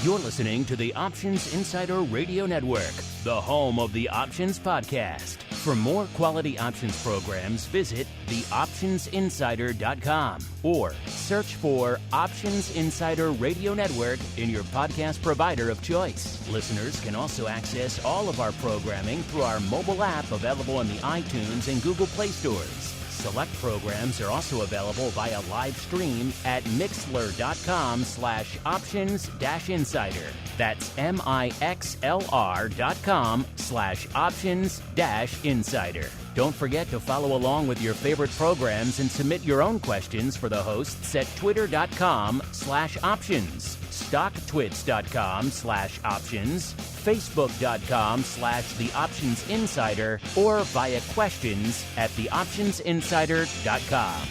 You're listening to the Options Insider Radio Network, the home of the Options Podcast. For more quality options programs, visit theoptionsinsider.com or search for Options Insider Radio Network in your podcast provider of choice. Listeners can also access all of our programming through our mobile app available in the iTunes and Google Play stores. Select programs are also available via live stream at mixlr.com/options-insider. That's mixlr.com/options-insider. Don't forget to follow along with your favorite programs and submit your own questions for the hosts at twitter.com/options, stocktwits.com/options, facebook.com/theoptionsinsider, or via questions at theoptionsinsider.com.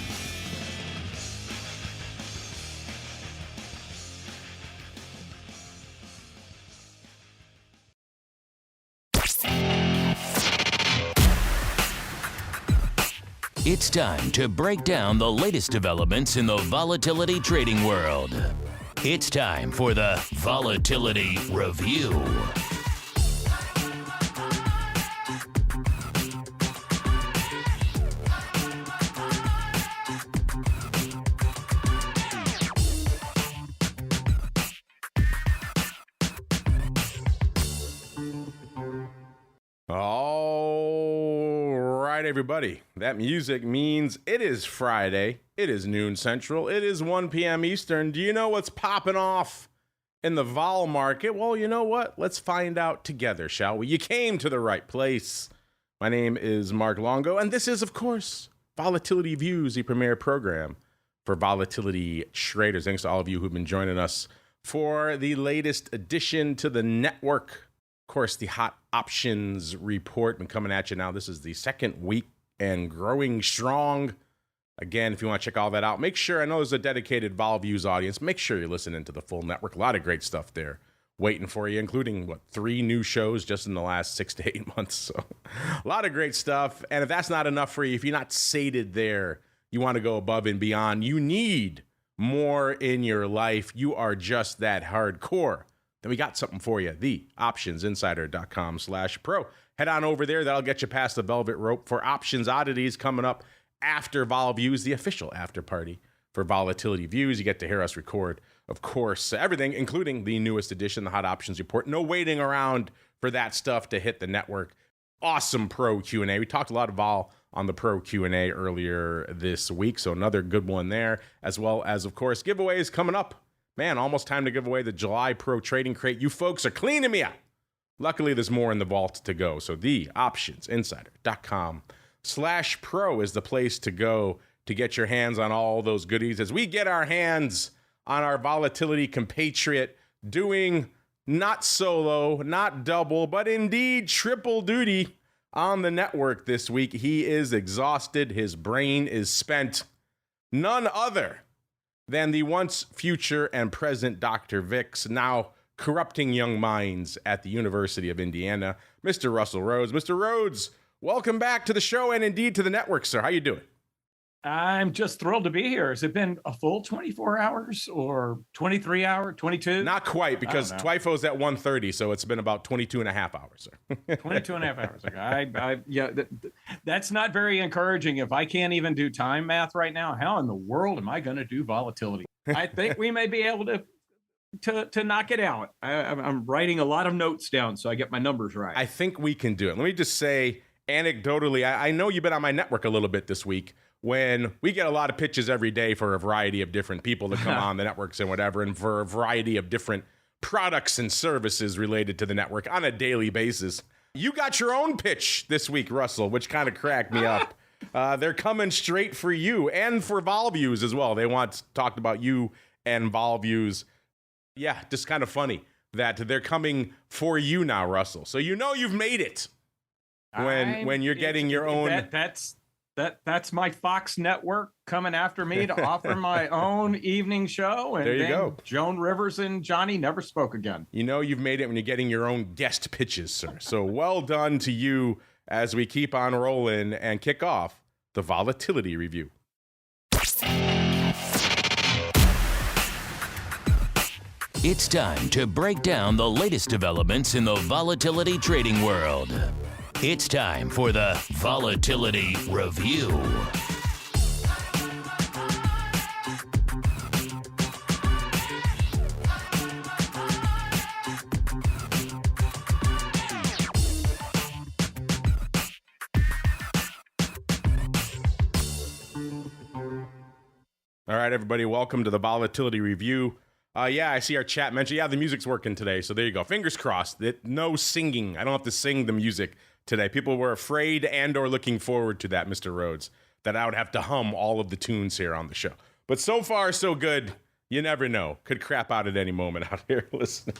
It's time to break down the latest developments in the volatility trading world. It's time for the Volatility Review. Everybody, that music means it is Friday, it is noon Central, it is 1 p.m. Eastern. Do you know what's popping off in the vol market? Well, you know what? Let's find out together, shall we? You came to the right place. My name is Mark Longo, and this is, of course, Volatility Views, the premier program for volatility traders. Thanks to all of you who've been joining us for the latest addition to the network. Of course, the hot options report been coming at you now. This is the second week and growing strong. Again, if you want to check all that out, make sure, I know there's a dedicated Vol Views audience, make sure you're listening to the full network. A lot of great stuff there waiting for you, including, 3 new shows just in the last 6 to 8 months. So a lot of great stuff. And if that's not enough for you, if you're not sated there, you want to go above and beyond, you need more in your life, you are just that hardcore, then we got something for you. theoptionsinsider.com/pro. Head on over there. That'll get you past the velvet rope for options oddities coming up after Vol Views, the official after party for Volatility Views. You get to hear us record, of course, everything, including the newest edition, the Hot Options Report. No waiting around for that stuff to hit the network. Awesome Pro Q&A. We talked a lot of Vol on the Pro Q&A earlier this week, so another good one there, as well as, of course, giveaways coming up. Man, almost time to give away the July Pro Trading Crate. You folks are cleaning me out. Luckily, there's more in the vault to go. So theoptionsinsider.com/pro is the place to go to get your hands on all those goodies as we get our hands on our volatility compatriot doing not solo, not double, but indeed triple duty on the network this week. He is exhausted. His brain is spent. None other than the once future and present Dr. VIX, now corrupting young minds at the University of Indiana, Mr. Russell Rhoads. Mr. Rhoads, welcome back to the show and indeed to the network, sir. How you doing? I'm just thrilled to be here. Has it been a full 24 hours or 23 hours, 22? Not quite, because TWIFO's at 1:30, so it's been about 22 and a half hours, sir. 22 and a half hours. That's not very encouraging. If I can't even do time math right now, how in the world am I going to do volatility? I think we may be able to knock it out. I'm writing a lot of notes down so I get my numbers right. I think we can do it. Let me just say, anecdotally, I know you've been on my network a little bit this week, when we get a lot of pitches every day for a variety of different people to come on the networks and whatever, and for a variety of different products and services related to the network on a daily basis. You got your own pitch this week, Russell, which kind of cracked me up. They're coming straight for you and for Vol Views as well. They talked about you and Vol Views. Yeah, just kind of funny that they're coming for you now, Russell. So you know you've made it when you're getting your own. That's my Fox network coming after me to offer my own evening show. And there you go. Joan Rivers and Johnny never spoke again. You know you've made it when you're getting your own guest pitches, sir. So well done to you as we keep on rolling and kick off the Volatility Review. It's time to break down the latest developments in the volatility trading world. It's time for the Volatility Review. All right, everybody, welcome to the Volatility Review. I see our chat mentioned, the music's working today, so there you go. Fingers crossed that no singing. I don't have to sing the music today. People were afraid and or looking forward to that, Mr. Rhoads, that I would have to hum all of the tunes here on the show. But so far, so good. You never know. Could crap out at any moment out here. Listen,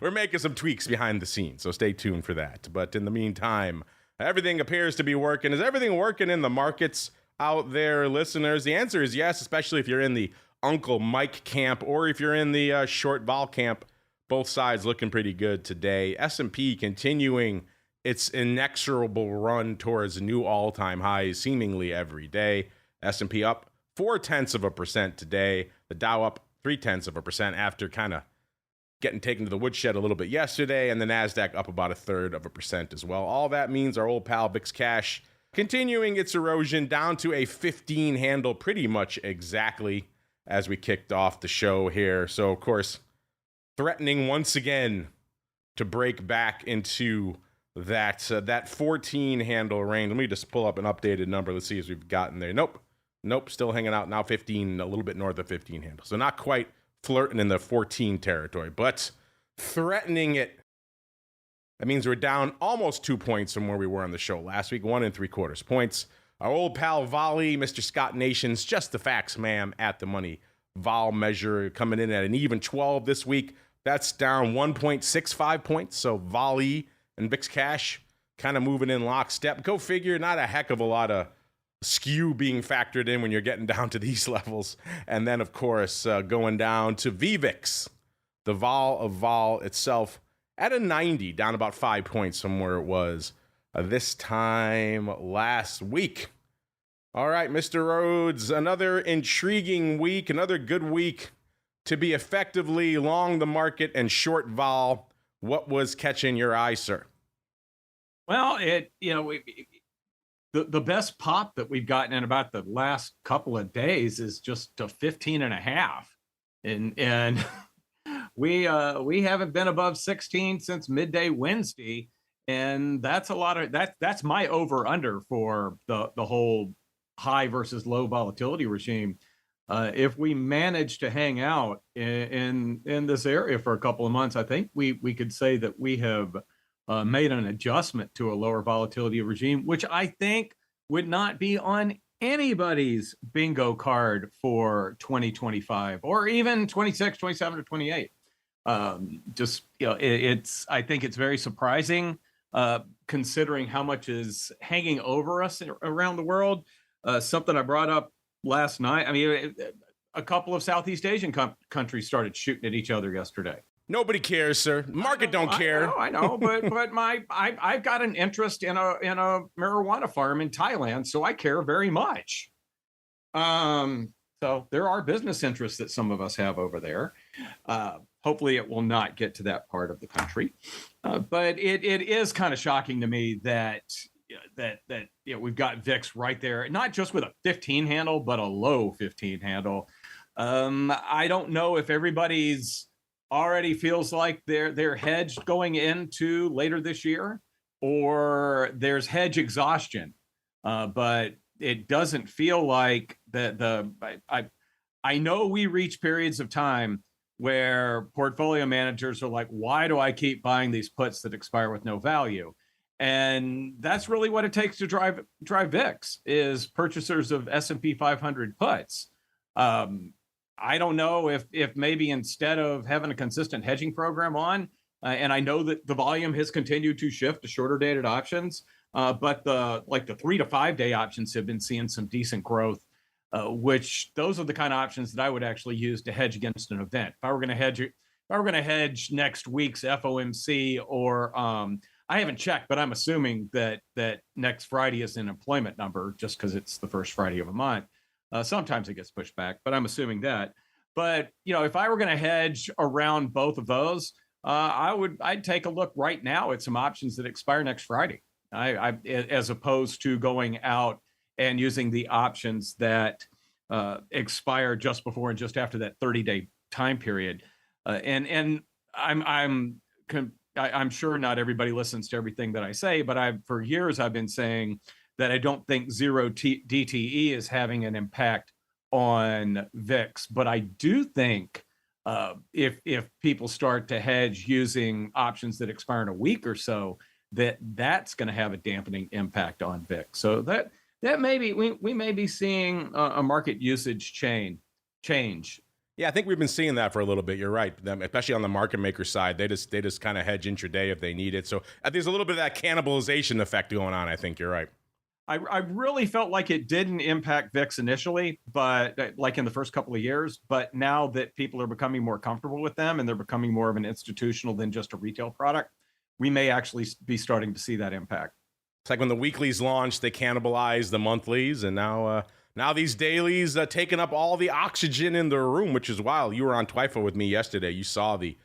we're making some tweaks behind the scenes, so stay tuned for that. But in the meantime, everything appears to be working. Is everything working in the markets out there, listeners? The answer is yes, especially if you're in the Uncle Mike camp or if you're in the short vol camp. Both sides looking pretty good today. S&P continuing its inexorable run towards new all-time highs seemingly every day. S&P up 0.4% today. The Dow up 0.3% after kind of getting taken to the woodshed a little bit yesterday, and the NASDAQ up about 0.33% as well. All that means our old pal VIX Cash continuing its erosion down to a 15 handle pretty much exactly as we kicked off the show here. So, of course, threatening once again to break back into that 14 handle range. Let me just pull up an updated number. Let's see as we've gotten there. Nope, still hanging out now 15, a little bit north of 15 handle. So not quite flirting in the 14 territory, but threatening it. That means we're down almost 2 points from where we were on the show last week, 1.75 points. Our old pal Volley, Mr. Scott Nation's just the facts, ma'am, at the money. Vol measure coming in at an even 12 this week. That's down 1.65 points. So Volley and VIX Cash kind of moving in lockstep. Go figure, not a heck of a lot of skew being factored in when you're getting down to these levels. And then, of course, going down to VVIX, the vol of vol itself, at a 90, down about 5 points from where it was this time last week. All right, Mr. Rhoads, another intriguing week, another good week to be effectively long the market and short vol. What was catching your eye, sir? Well, the best pop that we've gotten in about the last couple of days is just to 15.5, and we haven't been above 16 since midday Wednesday. And that's a lot of that's my over under for the whole high versus low volatility regime. If we manage to hang out in this area for a couple of months, I think we could say that we have made an adjustment to a lower volatility regime, which I think would not be on anybody's bingo card for 2025 or even 26, 27, or 28. I think it's very surprising. Considering how much is hanging over us around the world. Something I brought up last night. I mean, a couple of Southeast Asian countries started shooting at each other yesterday. Nobody cares, sir. Market don't care. I know, but I've got an interest in a marijuana farm in Thailand, so I care very much. So there are business interests that some of us have over there. Hopefully it will not get to that part of the country. But it is kind of shocking to me that we've got VIX right there, not just with a 15 handle, but a low 15 handle. I don't know if everybody's already feels like they're hedged going into later this year, or there's hedge exhaustion. But it doesn't feel like I know we reach periods of time where portfolio managers are like, why do I keep buying these puts that expire with no value? And that's really what it takes to drive VIX, is purchasers of S&P 500 puts. I don't know if maybe instead of having a consistent hedging program on, and I know that the volume has continued to shift to shorter dated options, but the 3 to 5 day options have been seeing some decent growth. Which those are the kind of options that I would actually use to hedge against an event. If I were going to hedge next week's FOMC, or I haven't checked, but I'm assuming that next Friday is an employment number just because it's the first Friday of a month. Sometimes it gets pushed back, but I'm assuming that. But if I were going to hedge around both of those, I'd take a look right now at some options that expire next Friday. As opposed to going out and using the options that expire just before and just after that 30-day time period. And I'm sure not everybody listens to everything that I say, but for years I've been saying that I don't think zero DTE is having an impact on VIX, but I do think if people start to hedge using options that expire in a week or so, that's going to have a dampening impact on VIX. So that maybe we may be seeing a market usage change. Yeah, I think we've been seeing that for a little bit. You're right, especially on the market maker side. They just kind of hedge intraday if they need it. So there's a little bit of that cannibalization effect going on. I think you're right. I really felt like it didn't impact VIX initially, but like in the first couple of years. But now that people are becoming more comfortable with them and they're becoming more of an institutional than just a retail product, we may actually be starting to see that impact. It's like when the weeklies launched, they cannibalized the monthlies, and now these dailies taking up all the oxygen in the room, which is wild. You were on Twyfo with me yesterday. You saw the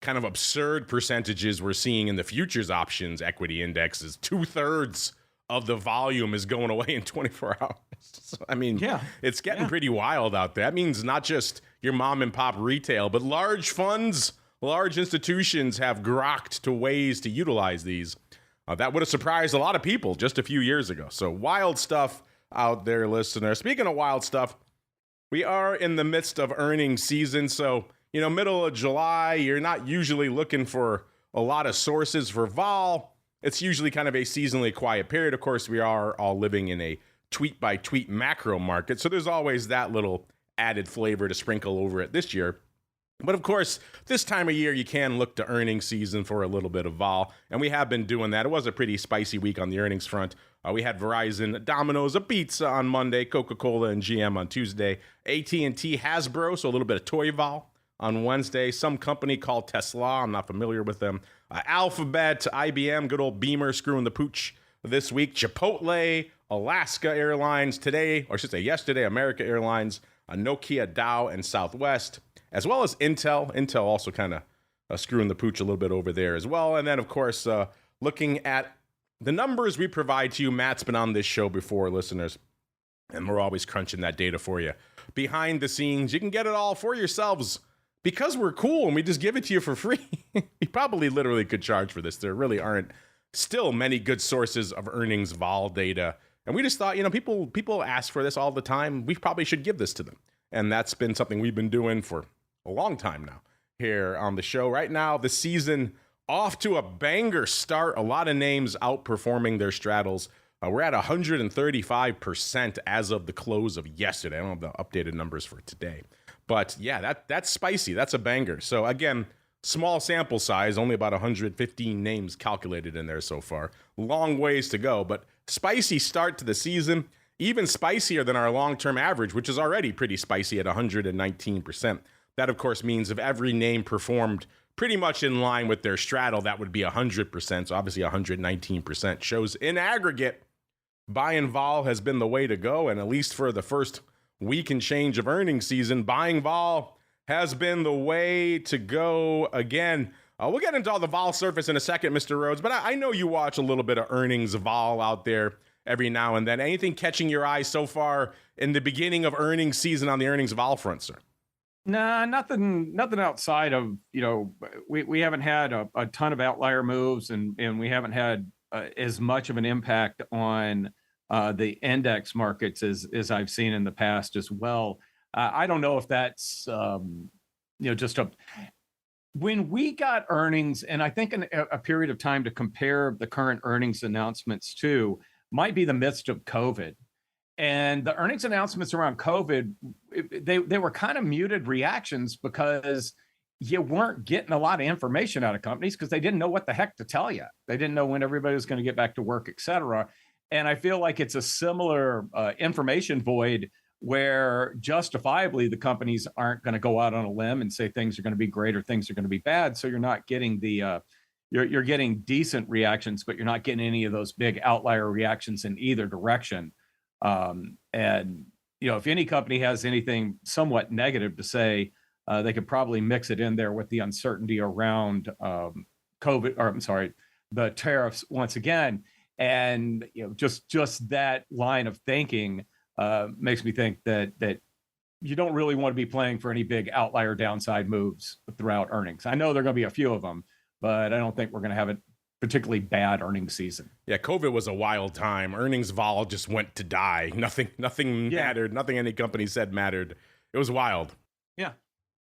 kind of absurd percentages we're seeing in the futures options equity indexes. 2/3 of the volume is going away in 24 hours. So, I mean, yeah, it's getting pretty wild out there. That means not just your mom and pop retail, but large funds, large institutions have grokked to ways to utilize these. That would have surprised a lot of people just a few years ago. So wild stuff out there, listener. Speaking of wild stuff, we are in the midst of earnings season. So, middle of July, you're not usually looking for a lot of sources for vol. It's usually kind of a seasonally quiet period. Of course, we are all living in a tweet-by-tweet macro market, so there's always that little added flavor to sprinkle over it this year. But of course, this time of year, you can look to earnings season for a little bit of vol, and we have been doing that. It was a pretty spicy week on the earnings front. We had Verizon, Domino's, a Pizza on Monday, Coca-Cola and GM on Tuesday, AT&T, Hasbro, so a little bit of toy vol on Wednesday. Some company called Tesla, I'm not familiar with them. Alphabet, IBM, good old Beamer screwing the pooch this week. Chipotle, Alaska Airlines today, or I should say yesterday, America Airlines, Nokia, Dow, and Southwest, as well as Intel. Intel also kind of screwing the pooch a little bit over there as well. And then, of course, looking at the numbers we provide to you. Matt's been on this show before, listeners, and we're always crunching that data for you. Behind the scenes, you can get it all for yourselves because we're cool and we just give it to you for free. You probably literally could charge for this. There really aren't still many good sources of earnings vol data. And we just thought, people ask for this all the time. We probably should give this to them. And that's been something we've been doing for a long time now here on the show. Right now, the season off to a banger start. A lot of names outperforming their straddles. We're at 135% as of the close of yesterday. I don't have the updated numbers for today. But yeah, that's spicy. That's a banger. So again, small sample size, only about 115 names calculated in there so far. Long ways to go, but spicy start to the season. Even spicier than our long-term average, which is already pretty spicy at 119%. That, of course, means if every name performed pretty much in line with their straddle, that would be 100%. So obviously 119% shows in aggregate, buying vol has been the way to go. And at least for the first week and change of earnings season, buying vol has been the way to go again. We'll get into all the vol surface in a second, Mr. Rhoads, but I know you watch a little bit of earnings vol out there every now and then. Anything catching your eye so far in the beginning of earnings season on the earnings vol front, sir? Nah, nothing outside of, we haven't had a ton of outlier moves and we haven't had as much of an impact on the index markets as I've seen in the past as well. I don't know if that's, when we got earnings, and I think a period of time to compare the current earnings announcements to might be the midst of COVID. And the earnings announcements around COVID, they were kind of muted reactions because you weren't getting a lot of information out of companies because they didn't know what the heck to tell you. They didn't know when everybody was going to get back to work, et cetera. And I feel like it's a similar information void where justifiably the companies aren't going to go out on a limb and say things are going to be great or things are going to be bad. So you're not getting the you're getting decent reactions, but you're not getting any of those big outlier reactions in either direction. And if any company has anything somewhat negative to say, they could probably mix it in there with the uncertainty around COVID, or I'm sorry, the tariffs once again. And just that line of thinking makes me think that you don't really want to be playing for any big outlier downside moves throughout earnings. I know there are going to be a few of them, but I don't think we're going to have a particularly bad earnings season. Yeah, COVID was a wild time. Earnings vol just went to die. Nothing mattered. Nothing any company said mattered. It was wild. Yeah,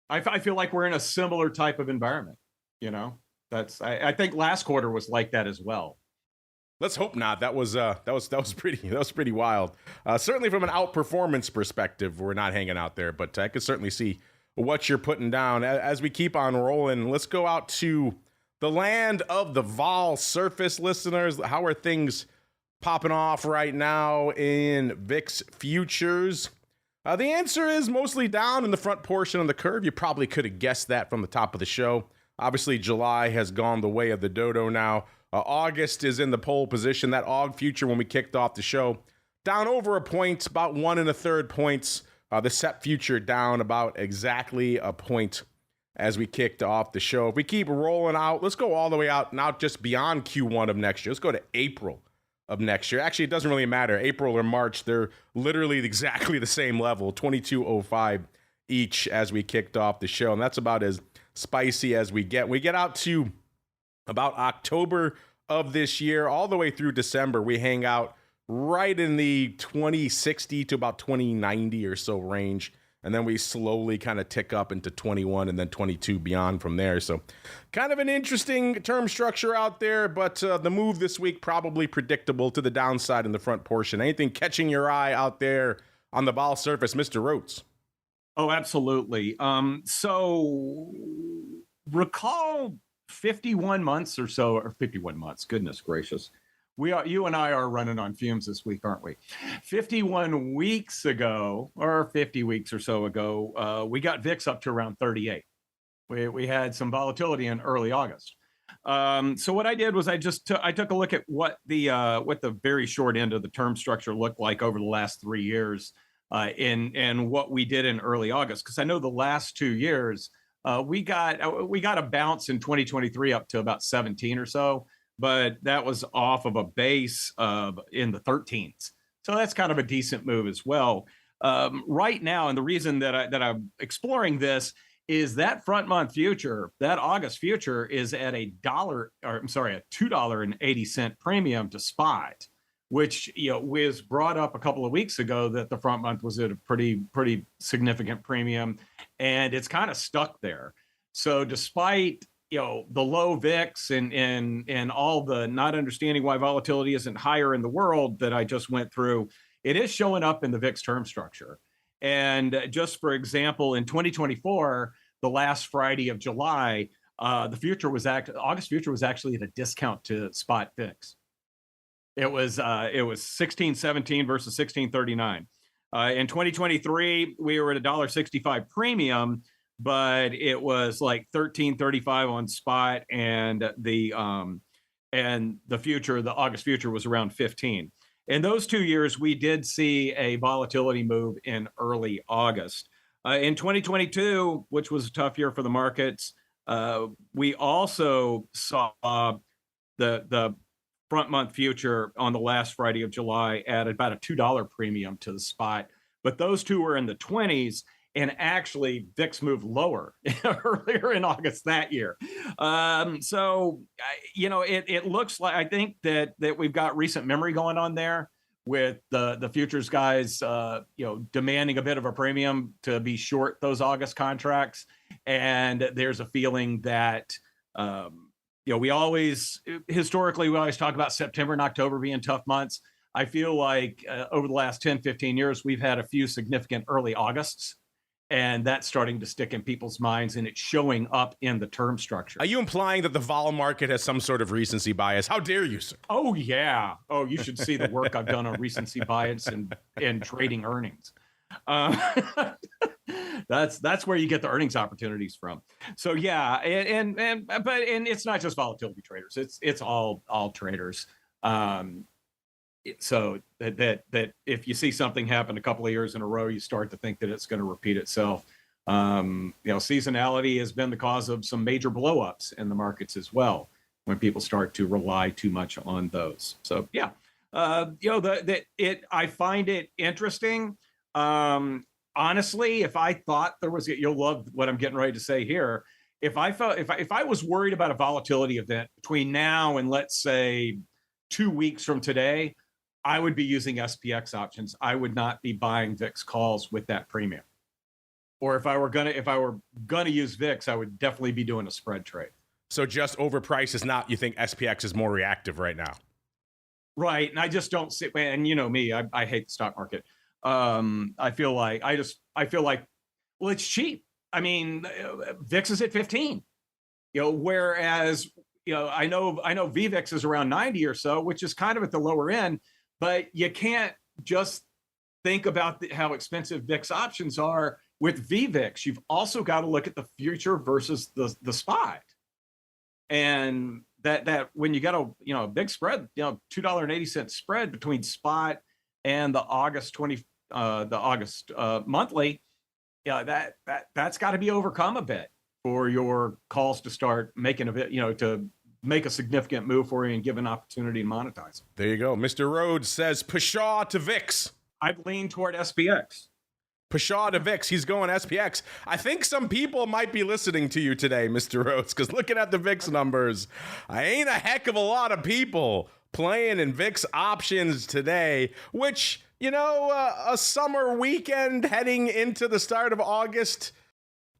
I feel like we're in a similar type of environment. I think last quarter was like that as well. Let's hope not. That was pretty wild. Certainly from an outperformance perspective, we're not hanging out there, but I could certainly see what you're putting down. As we keep on rolling, let's go out to the land of the vol surface, listeners. How are things popping off right now in VIX futures? The answer is mostly down in the front portion of the curve. You probably could have guessed that from the top of the show. Obviously, July has gone the way of the dodo now. August is in the pole position. That AUG future, when we kicked off the show, down over a point, about 1 1/3 points. The SEP future down about exactly a point as we kicked off the show. If we keep rolling out, let's go all the way out now, just beyond Q1 of next year. Let's go to April of next year. Actually, it doesn't really matter. April or March, they're literally exactly the same level, 22.05 each as we kicked off the show. And that's about as spicy as we get. We get out to about October of this year, all the way through December, we hang out right in the 2060 to about 2090 or so range. And then we slowly kind of tick up into 21 and then 22 beyond from there. So kind of an interesting term structure out there, but the move this week probably predictable to the downside in the front portion. Anything catching your eye out there on the vol surface, Mr. Rhoads? Oh, absolutely. So recall 51 months or so, or 51 months, goodness gracious. You and I are running on fumes this week, aren't we? 51 weeks ago, or 50 weeks or so ago, we got VIX up to around 38. We had some volatility in early August. So what I did was I took a look at what the very short end of the term structure looked like over the last 3 years, and what we did in early August, because I know the last 2 years we got a bounce in 2023 up to about 17 or so, but that was off of a base in the 13s. So that's kind of a decent move as well. Right now, and the reason that I'm exploring this is that front month future, that August future, is at a $2.80 premium to spot, which was brought up a couple of weeks ago that the front month was at a pretty significant premium, and it's kind of stuck there. So despite the low VIX and all the not understanding why volatility isn't higher in the world that I just went through, it is showing up in the VIX term structure. And just for example, in 2024, the last Friday of July, the future was August future was actually at a discount to spot VIX. It was 16.17 versus 16.39. In 2023, we were at $1.65 premium, but it was like 13.35 on spot, and the future, the August future, was around 15. In those 2 years, we did see a volatility move in early August. In 2022, which was a tough year for the markets, we also saw the front month future on the last Friday of July at about a $2 premium to the spot. But those two were in the 20s, and actually VIX moved lower earlier in August that year. So, it looks like, I think that we've got recent memory going on there with the futures guys, demanding a bit of a premium to be short those August contracts. And there's a feeling that, we always talk about September and October being tough months. I feel like over the last 10, 15 years, we've had a few significant early Augusts, and that's starting to stick in people's minds, and it's showing up in the term structure. Are you implying that the vol market has some sort of recency bias? How dare you, sir? Oh, yeah. Oh, you should see the work I've done on recency bias and trading earnings. That's where you get the earnings opportunities from. So yeah, and it's not just volatility traders. It's all traders. So that if you see something happen a couple of years in a row, you start to think that it's going to repeat itself. Seasonality has been the cause of some major blowups in the markets as well when people start to rely too much on those. So yeah, I find it interesting. Honestly, if I thought there was, you'll love what I'm getting ready to say here. If I was worried about a volatility event between now and let's say 2 weeks from today, I would be using SPX options. I would not be buying VIX calls with that premium. Or if I were gonna use VIX, I would definitely be doing a spread trade. So just overpriced is not, you think SPX is more reactive right now? Right. And I just don't see, and you know me, I hate the stock market. I feel like, well, it's cheap. I mean, VIX is at 15, whereas, I know VVIX is around 90 or so, which is kind of at the lower end, but you can't just think about how expensive VIX options are with VVIX. You've also got to look at the future versus the spot. And that when you got a big spread, $2.80 spread between spot and the August monthly, that's got to be overcome a bit for your calls to start making a bit, to make a significant move for you and give an opportunity to monetize. There you go. Mr. Rhoads says pshaw to VIX. I've leaned toward SPX. Pshaw to VIX. He's going SPX. I think some people might be listening to you today, Mr. Rhoads, because looking at the VIX numbers, I ain't a heck of a lot of people playing in VIX options today, which, a summer weekend heading into the start of August.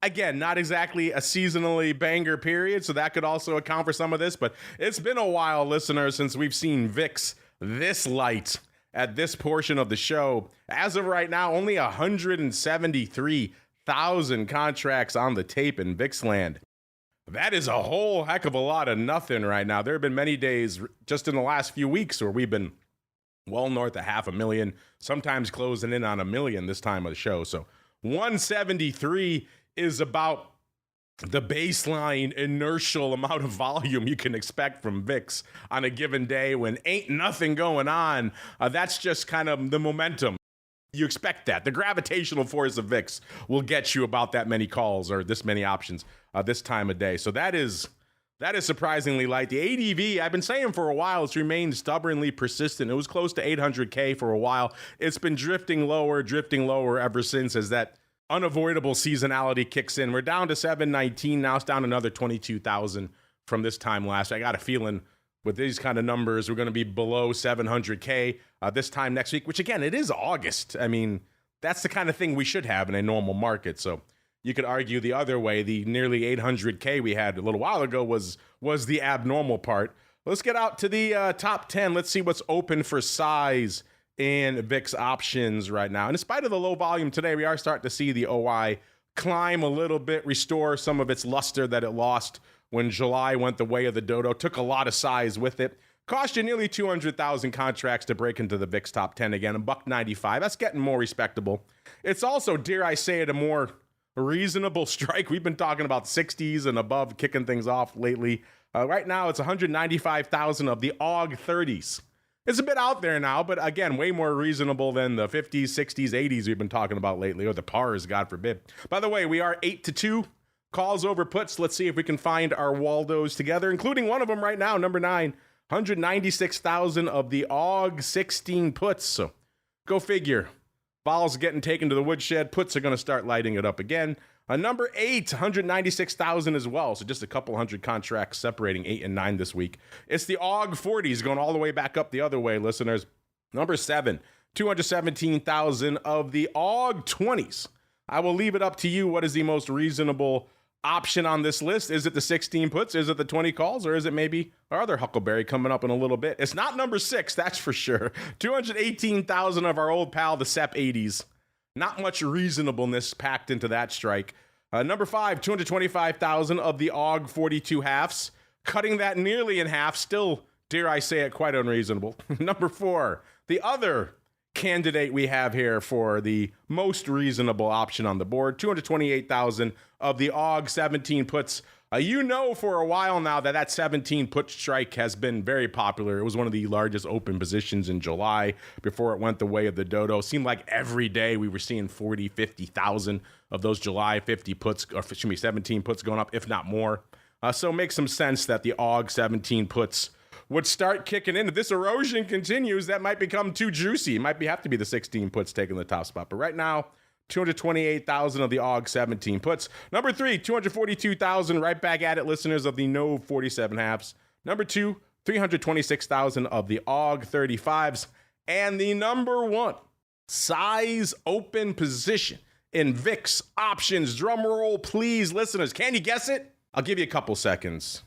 Again, not exactly a seasonally banger period, so that could also account for some of this, but it's been a while, listeners, since we've seen VIX this light at this portion of the show. As of right now, only 173,000 contracts on the tape in VIX land. That is a whole heck of a lot of nothing right now. There have been many days just in the last few weeks where we've been well north of 500,000, sometimes closing in on 1 million this time of the show. So 173 is about the baseline inertial amount of volume you can expect from VIX on a given day when ain't nothing going on. That's just kind of the momentum. You expect that. The gravitational force of VIX will get you about that many calls or this many options this time of day. So that is surprisingly light. The ADV, I've been saying for a while, it's remained stubbornly persistent. It was close to 800K for a while. It's been drifting lower ever since as that unavoidable seasonality kicks in. We're down to 719 now. It's down another 22,000 from this time last. I got a feeling with these kind of numbers, we're going to be below 700K this time next week, which again, it is August. I mean, that's the kind of thing we should have in a normal market. So you could argue the other way. The nearly 800K we had a little while ago was the abnormal part. Let's get out to the top 10. Let's see what's open for size in VIX options right now. And in spite of the low volume today, we are starting to see the OI climb a little bit, restore some of its luster that it lost when July went the way of the dodo. Took a lot of size with it. Cost you nearly 200,000 contracts to break into the VIX top 10 again. $1.95. That's getting more respectable. It's also, dare I say it, a more reasonable strike. We've been talking about 60s and above kicking things off lately. Right now, it's 195,000 of the AUG 30s. It's a bit out there now, but again, way more reasonable than the 50s, 60s, 80s we've been talking about lately, or the pars, God forbid. By the way, we are 8-2 calls over puts. Let's see if we can find our Waldos together, including one of them right now, number 9, 196,000 of the AUG 16 puts. So go figure. Vols getting taken to the woodshed. Puts are going to start lighting it up again. Number 8, 196,000 as well. So just a couple hundred contracts separating 8 and 9 this week. It's the AUG 40s going all the way back up the other way, listeners. Number 7, 217,000 of the AUG 20s. I will leave it up to you. What is the most reasonable option on this list? Is it the 16 puts? Is it the 20 calls? Or is it maybe our other Huckleberry coming up in a little bit? It's not number 6, that's for sure. 218,000 of our old pal, the SEP 80s. Not much reasonableness packed into that strike. Number 5, 225,000 of the AUG 42 halves. Cutting that nearly in half. Still, dare I say it, quite unreasonable. Number 4, the other candidate we have here for the most reasonable option on the board. 228,000 of the AUG 17 puts. You know for a while now that 17 put strike has been very popular. It was one of the largest open positions in July before it went the way of the dodo. It seemed like every day we were seeing 40, 50,000 of those July 50 puts, or excuse me, 17 puts going up, if not more. So it makes some sense that the AUG 17 puts would start kicking in. If this erosion continues, that might become too juicy. It might have to be the 16 puts taking the top spot. But right now, 228,000 of the AUG 17 puts. Number 3, 242,000 right back at it listeners of the No 47 halves. Number 2, 326,000 of the AUG 35s. And the number 1 size open position in VIX options. Drum roll, please, listeners. Can you guess it? I'll give you a couple seconds.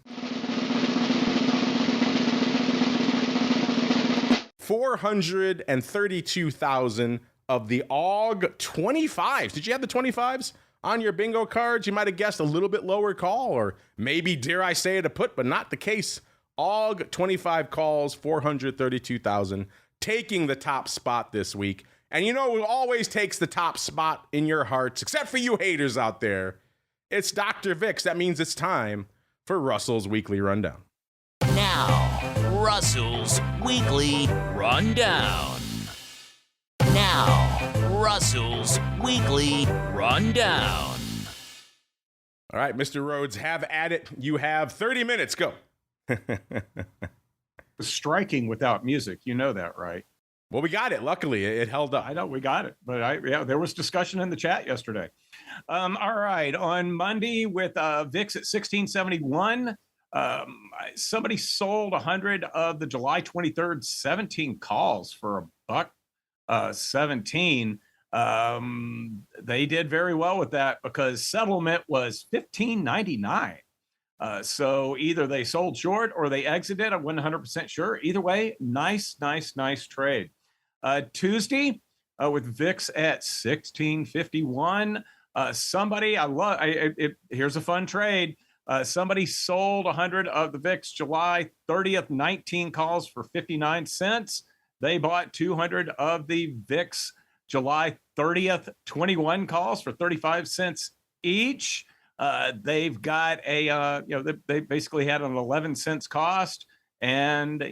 432,000 of the AUG 25s. Did you have the 25s on your bingo cards? You might have guessed a little bit lower call, or maybe, dare I say it, a put, but not the case. AUG 25 calls, 432,000, taking the top spot this week. And you know who always takes the top spot in your hearts, except for you haters out there? It's Dr. VIX. That means it's time for Russell's Weekly Rundown. Now, Russell's Weekly Rundown. Now, Russell's Weekly Rundown. All right, Mr. Rhoads, have at it. You have 30 minutes. Go. Striking without music. You know that, right? Well, we got it. Luckily, it held up. I know we got it, but there was discussion in the chat yesterday. All right, on Monday with VIX at 1671, somebody sold 100 of the July 23rd 17 calls for $1.17. They did very well with that because settlement was $15.99. So either they sold short or they exited. I wasn't 100% sure. Either way, nice trade. Tuesday with VIX at 1651. Here's a fun trade. Somebody sold 100 of the VIX July 30th 19 calls for 59 cents. They bought 200 of the VIX July 30th 21 calls for 35 cents each. They've got they basically had an 11 cents cost, and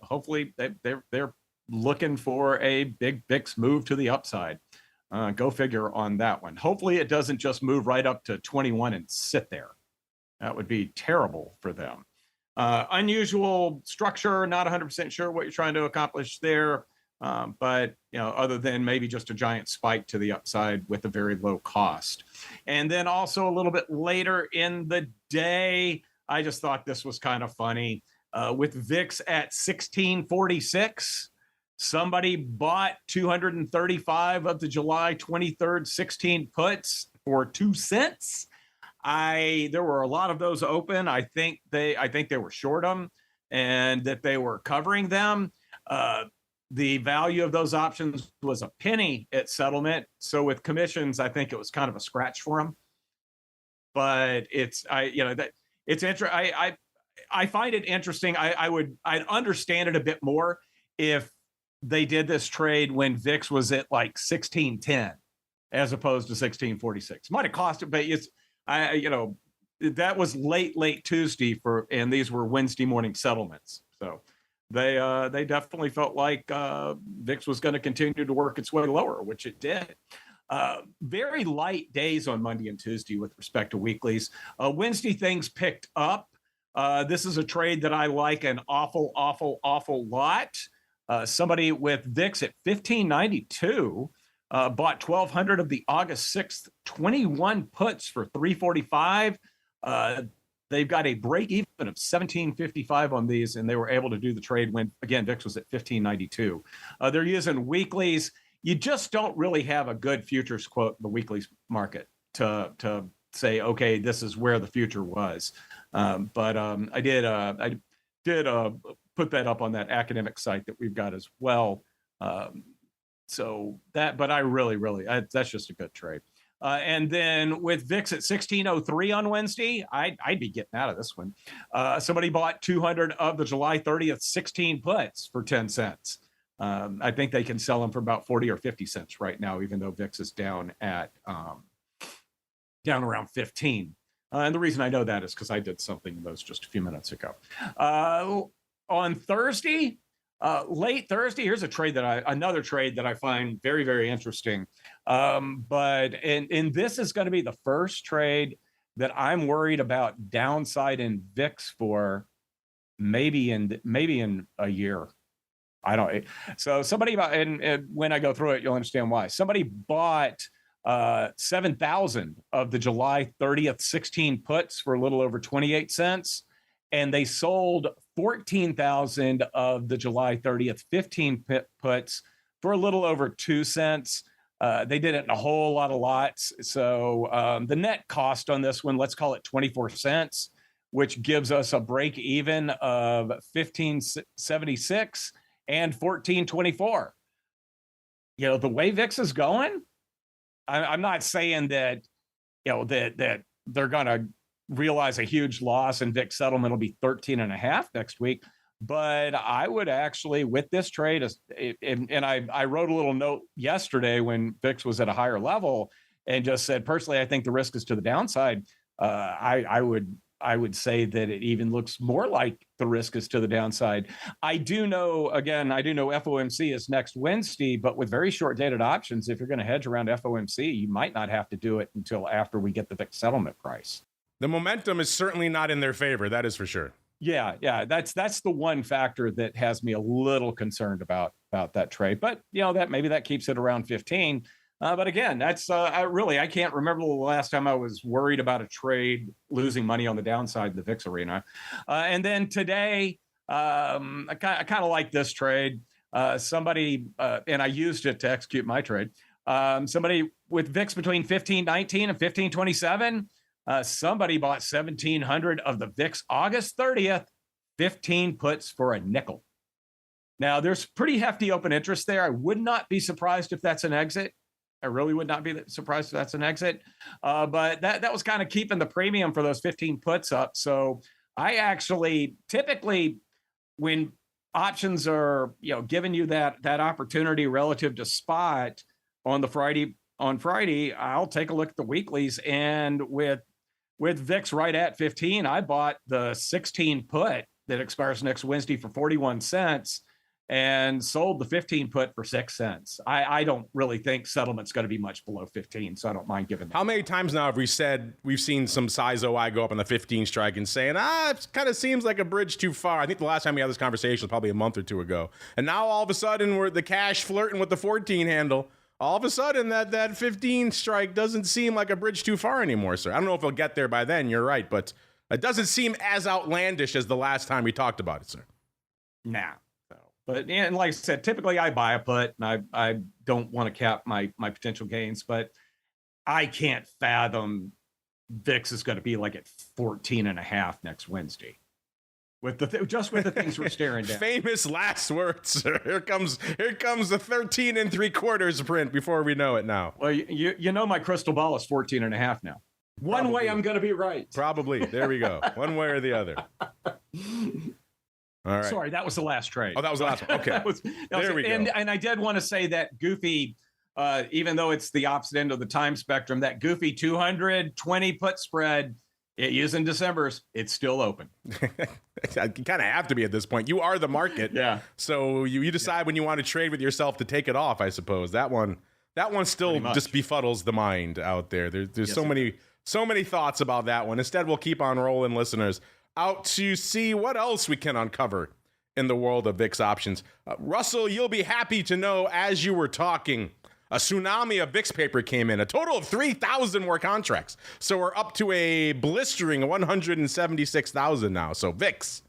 hopefully they're looking for a big VIX move to the upside. Go figure on that one. Hopefully it doesn't just move right up to 21 and sit there. That would be terrible for them. Unusual structure, not 100% sure what you're trying to accomplish there. But other than maybe just a giant spike to the upside with a very low cost. And then also a little bit later in the day, I just thought this was kind of funny. With VIX at 1646, somebody bought 235 of the July 23rd 16 puts for 2 cents. There were a lot of those open. I think they were short them and that they were covering them. The value of those options was a penny at settlement. So with commissions, I think it was kind of a scratch for them. But I find it interesting. I'd understand it a bit more if they did this trade when VIX was at like 1610 as opposed to 1646. Might have cost it, but that was late Tuesday and these were Wednesday morning settlements. So they definitely felt like VIX was going to continue to work its way lower, which it did. Very light days on Monday and Tuesday with respect to weeklies. Wednesday, things picked up. This is a trade that I like an awful lot. Somebody with VIX at 1592 bought 1,200 of the August 6th 21 puts for 345. They've got a break even of 1755 on these, and they were able to do the trade when, again, VIX was at 1592. They're using weeklies. You just don't really have a good futures quote in the weeklies market to say, okay, this is where the future was. But I did put that up on that academic site that we've got as well. But I really, that's just a good trade. And then with VIX at 1603 on Wednesday, I'd be getting out of this one. Somebody bought 200 of the July 30th 16 puts for 10 cents. I think they can sell them for about 40 or 50 cents right now, even though VIX is down at down around 15. And the reason I know that is because I did something in those just a few minutes ago. On Thursday, late Thursday, here's another trade that I find very, very interesting. And this is going to be the first trade that I'm worried about downside in VIX for maybe in a year. I don't. So somebody about, and when I go through it, you'll understand why. Somebody bought 7,000 of the July 30th 16 puts for a little over 28 cents, and they sold 14,000 of the July 30th 15 puts for a little over 2 cents. They did it in a whole lot of lots. So the net cost on this one, let's call it 24 cents, which gives us a break even of 15.76 and 14.24. You know, the way VIX is going, I'm not saying that, you know, that they're going to realize a huge loss and VIX settlement will be 13.5 next week. But I would actually, with this trade, and I wrote a little note yesterday when VIX was at a higher level and just said, personally, I think the risk is to the downside. I would say that it even looks more like the risk is to the downside. I do know FOMC is next Wednesday, but with very short dated options, if you're going to hedge around FOMC, you might not have to do it until after we get the VIX settlement price. The momentum is certainly not in their favor. That is for sure. Yeah. That's the one factor that has me a little concerned about that trade. But you know, that keeps it around 15. But again, that's I can't remember the last time I was worried about a trade losing money on the downside in the VIX arena. And then today, I kind of like this trade. Somebody, and I used it to execute my trade. Somebody with VIX between 15.19 and 15.27. Somebody bought 1,700 of the VIX August 30th 15 puts for a nickel. Now, there's pretty hefty open interest there. I would not be surprised if that's an exit. I really would not be surprised if that's an exit. But that was kind of keeping the premium for those 15 puts up. So I actually typically, when options are, you know, giving you that opportunity relative to spot on Friday, I'll take a look at the weeklies, and with VIX right at 15, I bought the 16 put that expires next Wednesday for 41 cents and sold the 15 put for 6 cents. I don't really think settlement's going to be much below 15, so I don't mind giving that. How many times now have we said we've seen some size OI go up on the 15 strike and saying, it kind of seems like a bridge too far? I think the last time we had this conversation was probably a month or two ago. And now all of a sudden we're the cash flirting with the 14 handle. All of a sudden that 15 strike doesn't seem like a bridge too far anymore, sir. I don't know if they'll get there by then, you're right, but it doesn't seem as outlandish as the last time we talked about it, sir. Nah. But and like I said, typically I buy a put, and I don't want to cap my potential gains, but I can't fathom VIX is going to be like at 14.5 next Wednesday. With the things we're staring down. Famous last words, sir. Here comes the 13 3/4 print before we know it now. Well, you know my crystal ball is 14.5 now. One way I'm going to be right. Probably. There we go. One way or the other. All right. Sorry, that was the last trade. Oh, that was the last one. Okay. There we go. And I did want to say that goofy, even though it's the opposite end of the time spectrum, that goofy 220 put spread it using December's, it's still open. You kind of have to be at this point. You are the market. Yeah. So you decide when you want to trade with yourself to take it off, I suppose. That one still just befuddles the mind out there. There's so many thoughts about that one. Instead, we'll keep on rolling, listeners, out to see what else we can uncover in the world of VIX options. Russell, you'll be happy to know, as you were talking, a tsunami of VIX paper came in, a total of 3,000 more contracts. So we're up to a blistering 176,000 now. So VIX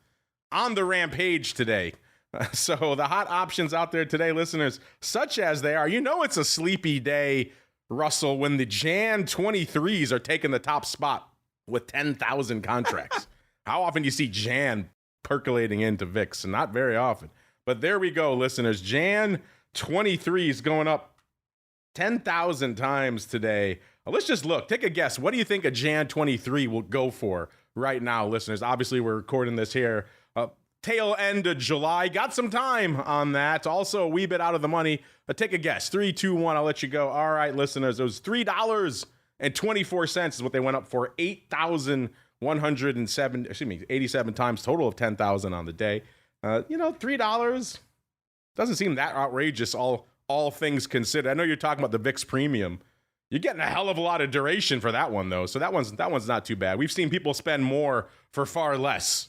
on the rampage today. So the hot options out there today, listeners, such as they are, it's a sleepy day, Russell, when the Jan 23s are taking the top spot with 10,000 contracts. How often do you see Jan percolating into VIX? Not very often. But there we go, listeners. Jan 23 is going up 10,000 times today. Let's just look. Take a guess. What do you think a Jan 23 will go for right now, listeners? Obviously, we're recording this here. Tail end of July. Got some time on that. Also, a wee bit out of the money. Take a guess. 3, 2, 1. I'll let you go. All right, listeners. It was $3 $1.24 is what they went up for. 87 times, total of 10,000 on the day. $3 doesn't seem that outrageous, all things considered. I know you're talking about the VIX premium. You're getting a hell of a lot of duration for that one, though. So that one's not too bad. We've seen people spend more for far less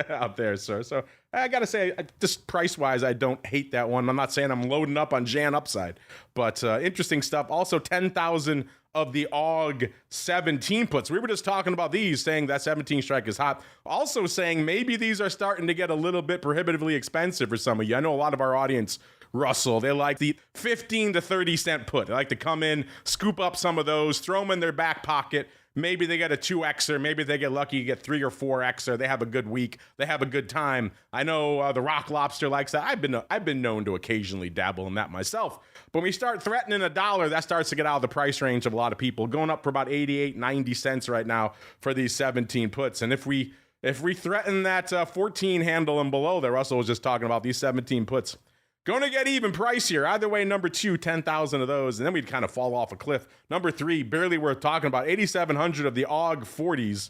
out there, sir. So I got to say, just price-wise, I don't hate that one. I'm not saying I'm loading up on Jan upside, but interesting stuff. Also, 10,000 of the AUG 17 puts. We were just talking about these, saying that 17 strike is hot. Also saying maybe these are starting to get a little bit prohibitively expensive for some of you. I know a lot of our audience, Russell, they like the 15 to 30 cent put. They like to come in, scoop up some of those, throw them in their back pocket. Maybe they get a 2Xer. Maybe they get lucky, get 3 or 4Xer. They have a good week. They have a good time. I know the Rock Lobster likes that. I've been known to occasionally dabble in that myself. But when we start threatening $1, that starts to get out of the price range of a lot of people. Going up for about 88, 90 cents right now for these 17 puts. And if we threaten that 14 handle and below that Russell was just talking about, these 17 puts, going to get even pricier. Either way, number 2, 10,000 of those, and then we'd kind of fall off a cliff. Number 3, barely worth talking about, 8,700 of the AUG 40s.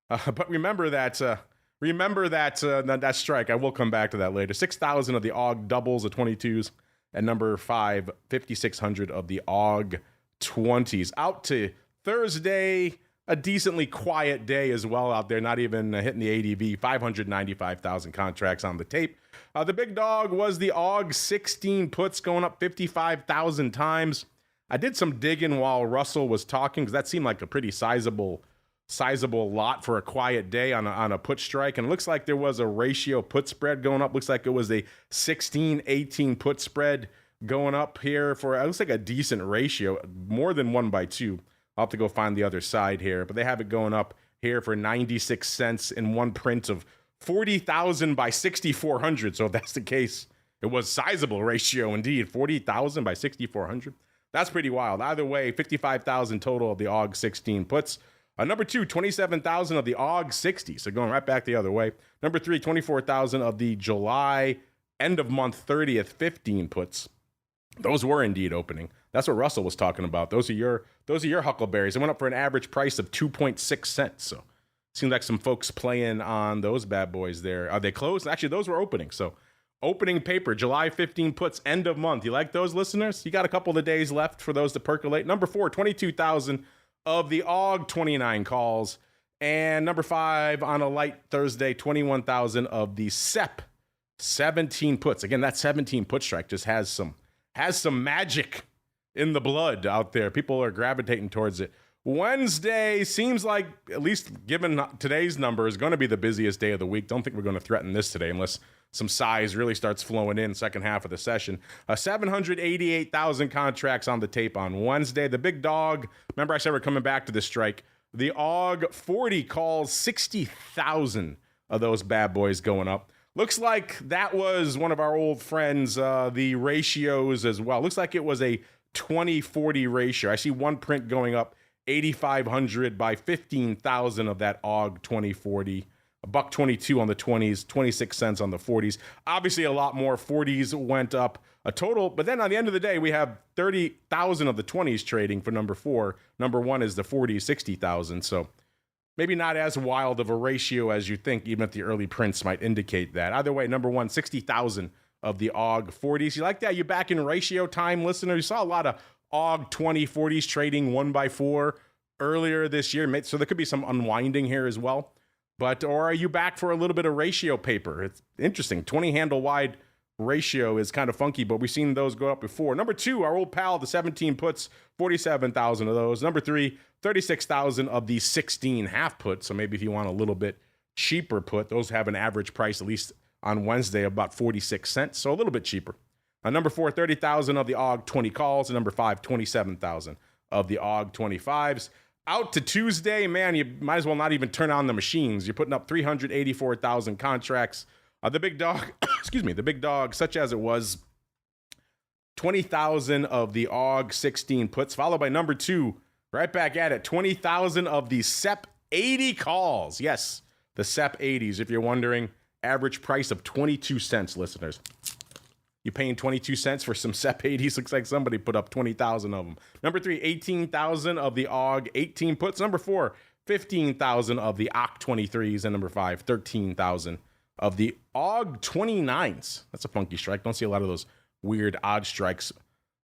But remember that strike. I will come back to that later. 6,000 of the AUG doubles, the 22s, and number 5, 5,600 of the AUG 20s. Out to Thursday, a decently quiet day as well out there, not even hitting the ADV, 595,000 contracts on the tape. The big dog was the AUG 16 puts, going up 55,000 times. I did some digging while Russell was talking because that seemed like a pretty sizable lot for a quiet day on a put strike. And it looks like there was a ratio put spread going up. Looks like it was a 16-18 put spread going up here for, it looks like a decent ratio, more than 1/2. I'll have to go find the other side here, but they have it going up here for 96 cents in one print of 40,000 by 6,400. So if that's the case, it was sizable ratio indeed. 40,000 by 6,400. That's pretty wild. Either way, 55,000 total of the AUG 16 puts. Number 2, 27,000 of the AUG 60. So going right back the other way. Number 3, 24,000 of the July end of month 30th 15 puts. Those were indeed opening. That's what Russell was talking about. Those are your huckleberries. It went up for an average price of 2.6 cents. So seems like some folks playing on those bad boys there. Are they closed? Actually, those were opening. So opening paper, July 15 puts, end of month. You like those, listeners? You got a couple of days left for those to percolate. Number 4, 22,000 of the AUG 29 calls. And number 5 on a light Thursday, 21,000 of the SEP 17 puts. Again, that 17 put strike just has some magic in the blood out there. People are gravitating towards it. Wednesday seems like, at least given today's number, is going to be the busiest day of the week. Don't think we're going to threaten this today unless some size really starts flowing in second half of the session. 788,000 contracts on the tape on Wednesday. The big dog, remember I said we're coming back to this strike. The AUG 40 calls, 60,000 of those bad boys going up. Looks like that was one of our old friends, the ratios as well. Looks like it was a 20-40 ratio. I see one print going up 8,500 by 15,000 of that AUG 2040. $1.22 on the 20s, 26 cents on the 40s. Obviously a lot more 40s went up a total, but then on the end of the day, we have 30,000 of the 20s trading for number 4. Number 1 is the 40s, 60,000. So maybe not as wild of a ratio as you think, even if the early prints might indicate that. Either way, number 1, 60,000 of the AUG 40s. You like that? You back in ratio time, listener? You saw a lot of AUG 2040s trading 1/4 earlier this year. So there could be some unwinding here as well. Or are you back for a little bit of ratio paper? It's interesting. 20 handle wide ratio is kind of funky, but we've seen those go up before. Number 2, our old pal, the 17 puts, 47,000 of those. Number 3, 36,000 of the 16 half puts. So maybe if you want a little bit cheaper put, those have an average price, at least on Wednesday, of about 46 cents. So a little bit cheaper. Number 4, 30,000 of the AUG 20 calls. And number 5, 27,000 of the AUG 25s. Out to Tuesday, man, you might as well not even turn on the machines. You're putting up 384,000 contracts. The big dog, the big dog, such as it was, 20,000 of the AUG 16 puts, followed by number 2, right back at it, 20,000 of the SEP 80 calls. Yes, the SEP 80s, if you're wondering, average price of 22 cents, listeners. You paying 22 cents for some SEP 80s? Looks like somebody put up 20,000 of them. Number 3, 18,000 of the AUG 18 puts. Number 4, 15,000 of the OC 23s. And number 5, 13,000 of the AUG 29s. That's a funky strike. Don't see a lot of those weird odd strikes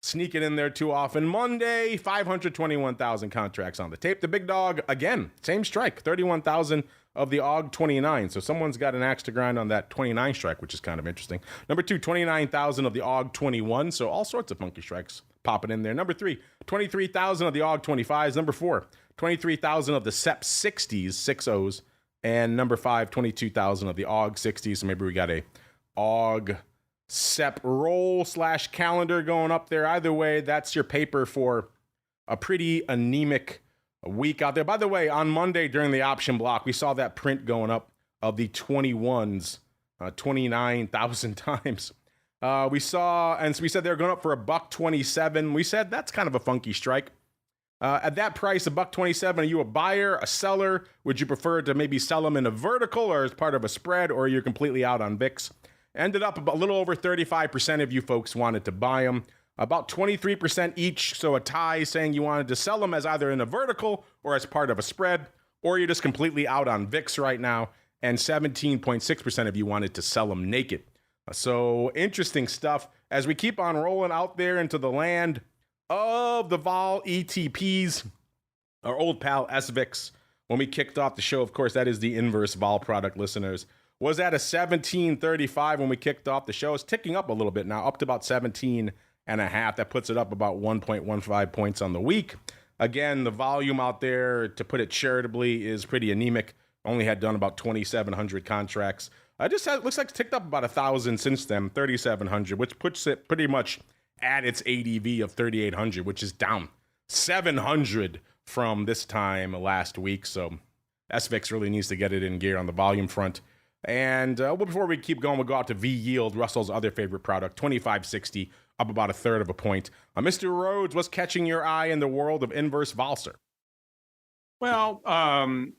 sneaking in there too often. Monday, 521,000 contracts on the tape. The big dog, again, same strike, 31,000 of the AUG 29. So someone's got an axe to grind on that 29 strike, which is kind of interesting. Number 2, 29,000 of the AUG 21. So all sorts of funky strikes popping in there. Number 3, 23,000 of the AUG 25s. Number 4, 23,000 of the SEP 60s, 6-0s. And number 5, 22,000 of the AUG 60s. So maybe we got a AUG SEP roll / calendar going up there. Either way, that's your paper for a pretty anemic week out there. By the way, on Monday during the option block, we saw that print going up of the 21s 29,000 times. We saw, and so we said they were going up for $1.27. We said that's kind of a funky strike. At that price, $1.27, are you a buyer, a seller? Would you prefer to maybe sell them in a vertical or as part of a spread, or you're completely out on VIX? Ended up a little over 35% of you folks wanted to buy them. About 23% each, so a tie, saying you wanted to sell them as either in a vertical or as part of a spread, or you're just completely out on VIX right now, and 17.6% of you wanted to sell them naked. So interesting stuff as we keep on rolling out there into the land of the vol ETPs. Our old pal SVIX, when we kicked off the show, of course, that is the inverse vol product, listeners, was at a 1735 when we kicked off the show. It's ticking up a little bit now, up to about 17 and a half. That puts it up about 1.15 points on the week. Again, the volume out there, to put it charitably, is pretty anemic. Only had done about 2,700 contracts. Looks like it's ticked up about 1,000 since then, 3,700, which puts it pretty much at its ADV of 3,800, which is down 700 from this time last week. So SVIX really needs to get it in gear on the volume front. And before we keep going, we'll go out to V Yield, Russell's other favorite product, 2560, up about 1/3 of a point. Mr. Rhoads, what's catching your eye in the world of inverse vol, sir? Well,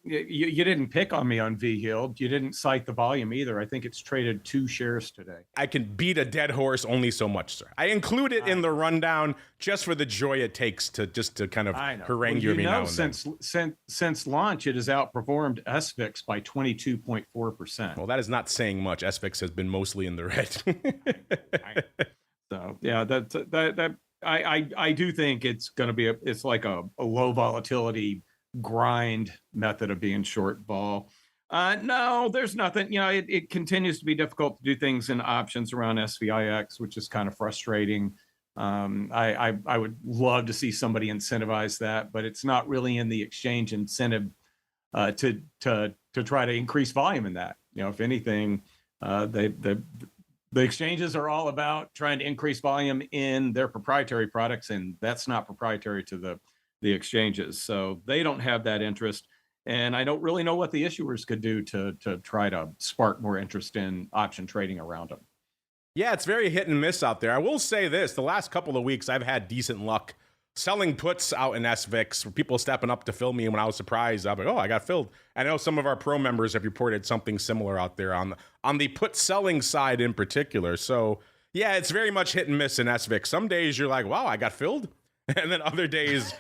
you didn't pick on me on V Yield. You didn't cite the volume either. I think it's traded 2 shares today. I can beat a dead horse only so much, sir. I include it in the rundown just for the joy it takes to kind of harangue you every now and then. Since launch, it has outperformed SVIX by 22.4%. Well, that is not saying much. SVIX has been mostly in the red. So yeah, I do think it's going to be it's like a low volatility grind method of being short vol. No, there's nothing. It continues to be difficult to do things in options around SVIX, which is kind of frustrating. I would love to see somebody incentivize that, but it's not really in the exchange incentive to try to increase volume in that. If anything, the exchanges are all about trying to increase volume in their proprietary products, and that's not proprietary to the exchanges. So they don't have that interest. And I don't really know what the issuers could do to try to spark more interest in option trading around them. Yeah, it's very hit and miss out there. I will say this, the last couple of weeks, I've had decent luck selling puts out in SVIX, people stepping up to fill me. And when I was surprised, I'm like, oh, I got filled. I know some of our pro members have reported something similar out there on the put selling side in particular. So yeah, it's very much hit and miss in SVIX. Some days you're like, wow, I got filled. And then other days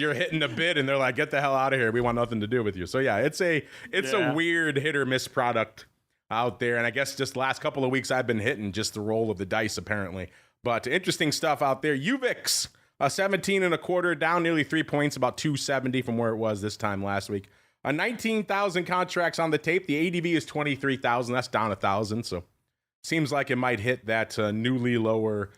you're hitting a bid and they're like, get the hell out of here. We want nothing to do with you. So yeah, it's a weird hit or miss product out there. And I guess just the last couple of weeks I've been hitting just the roll of the dice apparently. But interesting stuff out there. UVIX, 17.25, down nearly 3 points, about 270 from where it was this time last week. 19,000 contracts on the tape. The ADV is 23,000. That's down 1,000. So seems like it might hit that newly lower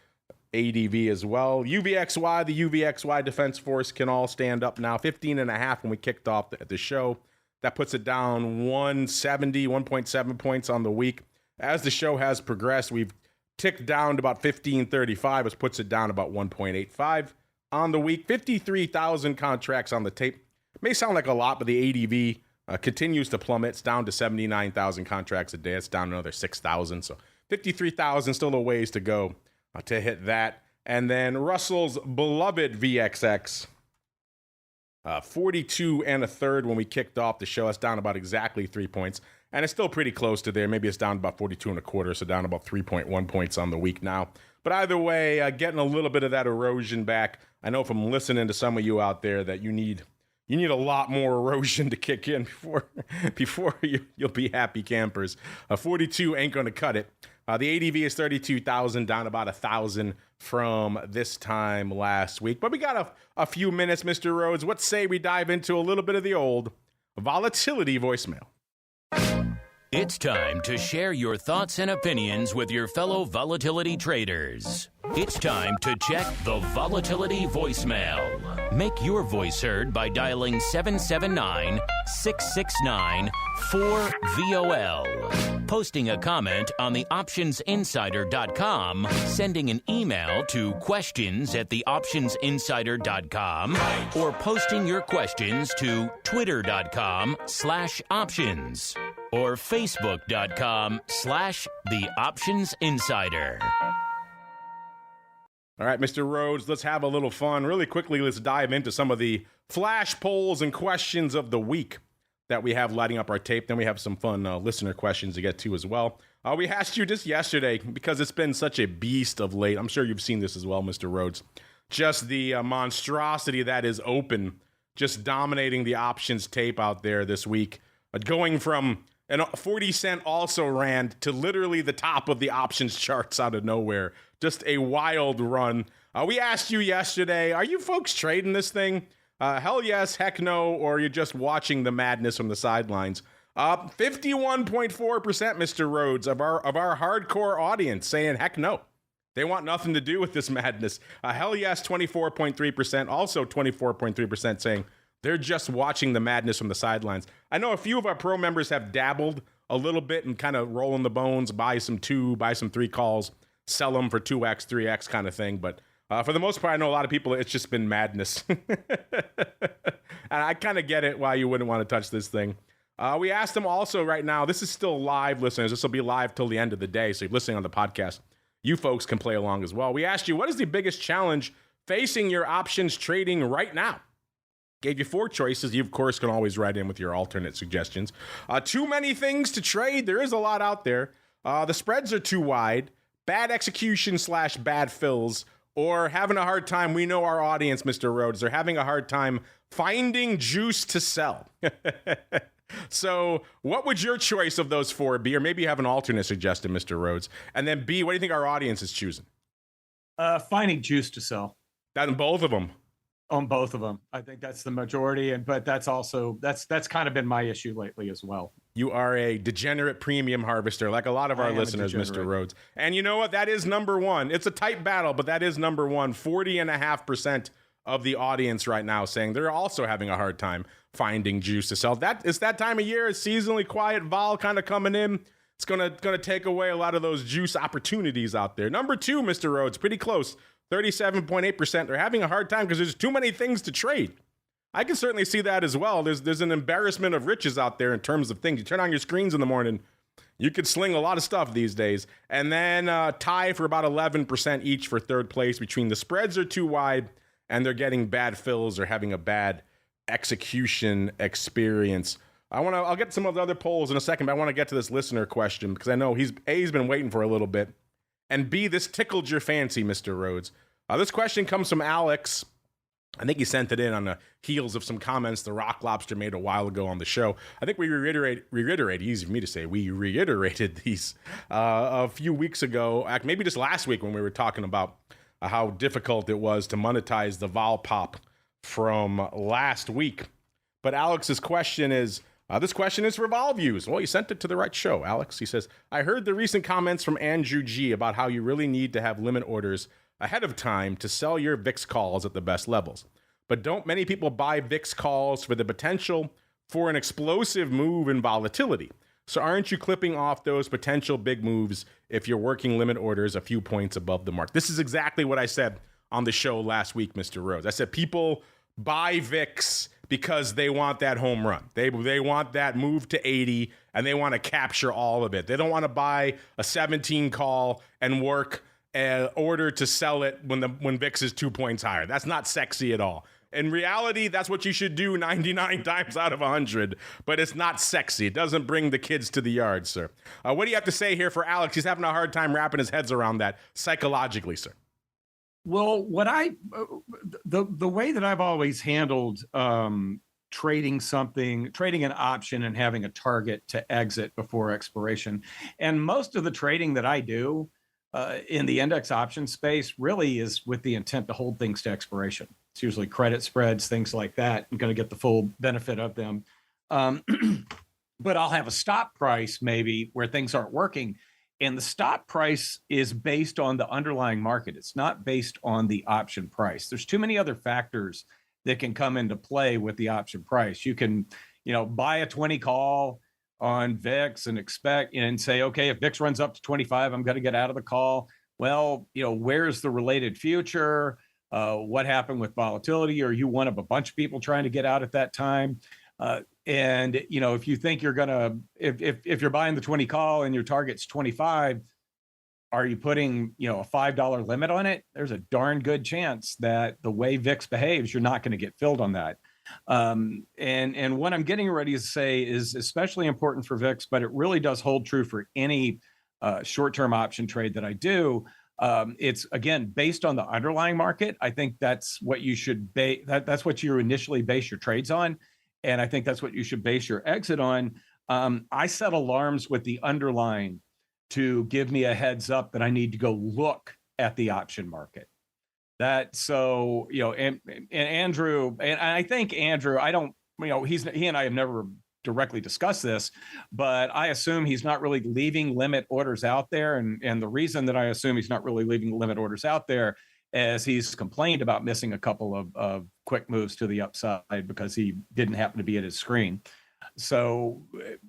ADV as well. UVXY, the UVXY Defense Force can all stand up now. 15.5 when we kicked off the show. That puts it down 170, 1.7 points on the week. As the show has progressed, we've ticked down to about 1535, which puts it down about 1.85 on the week. 53,000 contracts on the tape. May sound like a lot, but the ADV continues to plummet. It's down to 79,000 contracts a day. It's down another 6,000. So 53,000, still a ways to go to hit that. And then Russell's beloved VXX. 42 1/3 when we kicked off the show. It's down about exactly 3 points. And it's still pretty close to there. Maybe it's down about 42 1/4, so down about 3.1 points on the week now. But either way, getting a little bit of that erosion back. I know from listening to some of you out there that you need a lot more erosion to kick in before you'll be happy campers. 42 ain't going to cut it. The ADV is 32,000, down about 1,000 from this time last week. But we got a few minutes, Mr. Rhoads. What say we dive into a little bit of the old volatility voicemail? It's time to share your thoughts and opinions with your fellow volatility traders. It's time to check the volatility voicemail. Make your voice heard by dialing 779-669-4VOL. Posting a comment on the optionsinsider.com, sending an email to questions@theoptionsinsider.com, or posting your questions to twitter.com/options or facebook.com/theoptionsinsider. All right, Mr. Rhoads, let's have a little fun. Really quickly, let's dive into some of the flash polls and questions of the week that we have lighting up our tape. Then we have some fun listener questions to get to as well. We asked you just yesterday, because it's been such a beast of late. I'm sure you've seen this as well, Mr. Rhoads. Just the monstrosity that is open, just dominating the options tape out there this week. Going from a 40-cent also ran to literally the top of the options charts out of nowhere. Just a wild run. We asked you yesterday, are you folks trading this thing? Hell yes, heck no, or you're just watching the madness from the sidelines. 51.4%, Mr. Rhoads, of our hardcore audience saying heck no. They want nothing to do with this madness. Hell yes, 24.3%. Also 24.3% saying they're just watching the madness from the sidelines. I know a few of our pro members have dabbled a little bit and kind of rolling the bones, buy some 2, buy some 3 calls, sell them for 2x, 3x kind of thing. But for the most part, I know a lot of people, it's just been madness. And I kind of get it why you wouldn't want to touch this thing. We asked them also right now, this is still live, listeners. This will be live till the end of the day. So if you're listening on the podcast, you folks can play along as well. We asked you, what is the biggest challenge facing your options trading right now? Gave you 4 choices. You, of course, can always write in with your alternate suggestions. Too many things to trade. There is a lot out there. The spreads are too wide. Bad execution / bad fills. Or having a hard time. We know our audience, Mr. Rhoads. They're having a hard time finding juice to sell. So what would your choice of those 4 be? Or maybe you have an alternate suggested, Mr. Rhoads. And then B, what do you think our audience is choosing? Finding juice to sell. That in both of them. On both of them. I think that's the majority. But that's also, that's kind of been my issue lately as well. You are a degenerate premium harvester, like a lot of our listeners, Mr. Rhoads. And you know what? That is number 1. It's a tight battle, but that is number 1. 40.5% of the audience right now saying they're also having a hard time finding juice to sell. It's that time of year. It's seasonally quiet. Vol kind of coming in. It's gonna take away a lot of those juice opportunities out there. Number 2, Mr. Rhoads, pretty close. 37.8%. They're having a hard time because there's too many things to trade. I can certainly see that as well. There's an embarrassment of riches out there in terms of things. You turn on your screens in the morning, you could sling a lot of stuff these days. And then tie for about 11% each for third place between the spreads are too wide and they're getting bad fills or having a bad execution experience. I'll get some of the other polls in a second, but I want to get to this listener question because I know he's been waiting for a little bit. And B, this tickled your fancy, Mr. Rhoads. This question comes from Alex. I think he sent it in on the heels of some comments the Rock Lobster made a while ago on the show. I think we reiterated, easy for me to say, we reiterated these a few weeks ago, maybe just last week when we were talking about how difficult it was to monetize the vol pop from last week. But Alex's question is, this question is for Vol Views. Well, you sent it to the right show, Alex. He says, I heard the recent comments from Andrew G about how you really need to have limit orders ahead of time to sell your VIX calls at the best levels. But don't many people buy VIX calls for the potential for an explosive move in volatility? So aren't you clipping off those potential big moves if you're working limit orders a few points above the mark? This is exactly what I said on the show last week, Mr. Rhoads. I said people buy VIX because they want that home run. They want that move to 80 and they want to capture all of it. They don't want to buy a 17 call and work an order to sell it when VIX is 2 points higher. That's not sexy at all. In reality, that's what you should do 99 times out of 100, but it's not sexy. It doesn't bring the kids to the yard, sir. What do you have to say here for Alex? He's having a hard time wrapping his heads around that psychologically, sir. Well, the way that I've always handled trading an option and having a target to exit before expiration, and most of the trading that I do in the index option space really is with the intent to hold things to expiration. It's usually credit spreads, things like that. I'm going to get the full benefit of them. But I'll have a stop price maybe where things aren't working. And the stop price is based on the underlying market. It's not based on the option price. There's too many other factors that can come into play with the option price. You can, buy a 20 call on VIX and expect and say, okay, if VIX runs up to 25, I'm going to get out of the call. Well, where's the related future? What happened with volatility? Are you one of a bunch of people trying to get out at that time? And if you think you're gonna, if you're buying the 20 call and your target's 25, are you putting a $5 limit on it? There's a darn good chance that the way VIX behaves, you're not going to get filled on that. And what I'm getting ready to say is especially important for VIX, but it really does hold true for any short-term option trade that I do. It's again based on the underlying market. I think that's what you should that's what you initially base your trades on. And I think that's what you should base your exit on. I set alarms with the underlying to give me a heads up that I need to go look at the option market. And Andrew, and I think Andrew, I don't, he and I have never directly discussed this, but I assume he's not really leaving limit orders out there. And the reason that I assume he's not really leaving limit orders out there as he's complained about missing a couple of quick moves to the upside because he didn't happen to be at his screen. So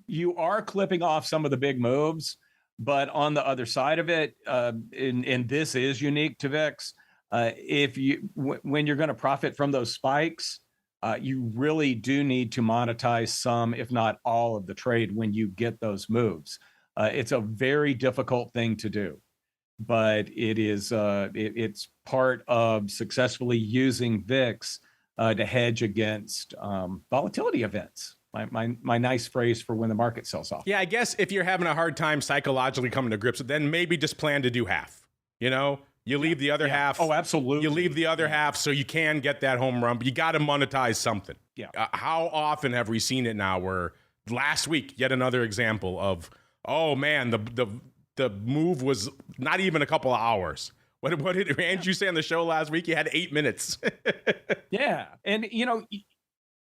you are clipping off some of the big moves, but on the other side of it, and this is unique to VIX, when you're going to profit from those spikes, you really do need to monetize some, if not all, of the trade when you get those moves. It's a very difficult thing to do. But it is it's part of successfully using VIX to hedge against volatility events. My nice phrase for when the market sells off. Yeah, I guess if you're having a hard time psychologically coming to grips, then maybe just plan to do half. You leave the other half. Oh, absolutely. You leave the other half so you can get that home run, but you got to monetize something. Yeah. How often have we seen it now where last week, yet another example of, oh man, the move was not even a couple of hours. What did Andrew say on the show last week? You had 8 minutes. Yeah. And,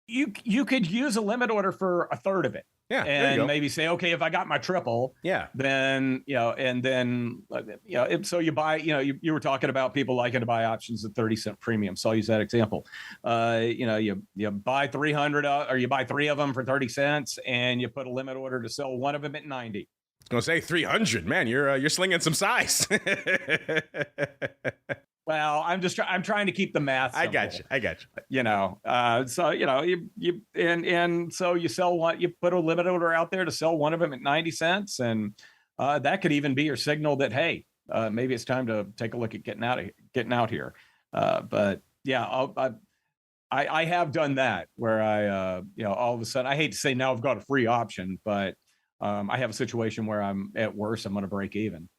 you could use a limit order for a third of it. Yeah. And maybe say, okay, if I got my triple, then, so you buy, you were talking about people liking to buy options at 30-cent premium. So I'll use that example. You buy 300 or you buy 3 of them for 30 cents and you put a limit order to sell one of them at 90. I was going to say 300, man, you're slinging some size. Well, I'm trying to keep the math simple. I got you. So you sell one, you put a limit order out there to sell one of them at 90 cents. And that could even be your signal that, hey, maybe it's time to take a look at getting out here. But yeah, I have done that where I, all of a sudden, I hate to say now I've got a free option, but I have a situation where I'm at worst, I'm going to break even.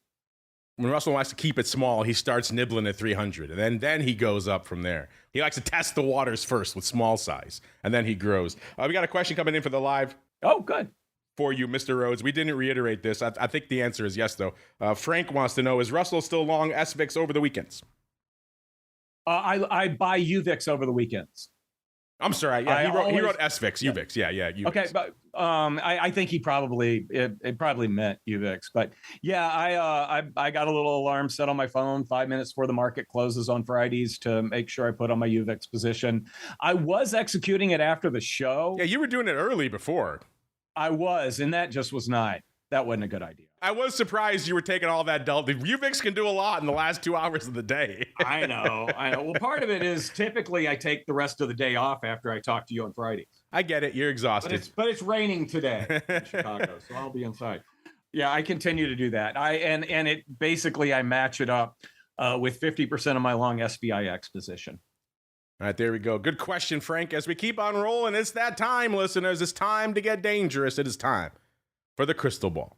When Russell wants to keep it small, he starts nibbling at 300, and then he goes up from there. He likes to test the waters first with small size, and then he grows. We got a question coming in for the live. Oh, good. For you, Mr. Rhoads. We didn't reiterate this. I think the answer is yes, though. Frank wants to know, is Russell still long SVIX over the weekends? I buy UVIX over the weekends. I'm sorry. Yeah, he wrote SVIX, UVIX. Yeah, UVIX. Okay, but I think he probably meant UVIX. But yeah, I got a little alarm set on my phone 5 minutes before the market closes on Fridays to make sure I put on my UVIX position. I was executing it after the show. Yeah, you were doing it early before. I was, and that just was not. That wasn't a good idea. I was surprised you were taking all that delta. UVIX can do a lot in the last 2 hours of the day. I know. Well, part of it is typically I take the rest of the day off after I talk to you on Friday. I get it. You're exhausted. But it's raining today in Chicago, so I'll be inside. Yeah, I continue to do that. And it basically I match it up with 50% of my long SPIX position. All right, there we go. Good question, Frank. As we keep on rolling, it's that time, listeners. It's time to get dangerous. It is time for the crystal ball.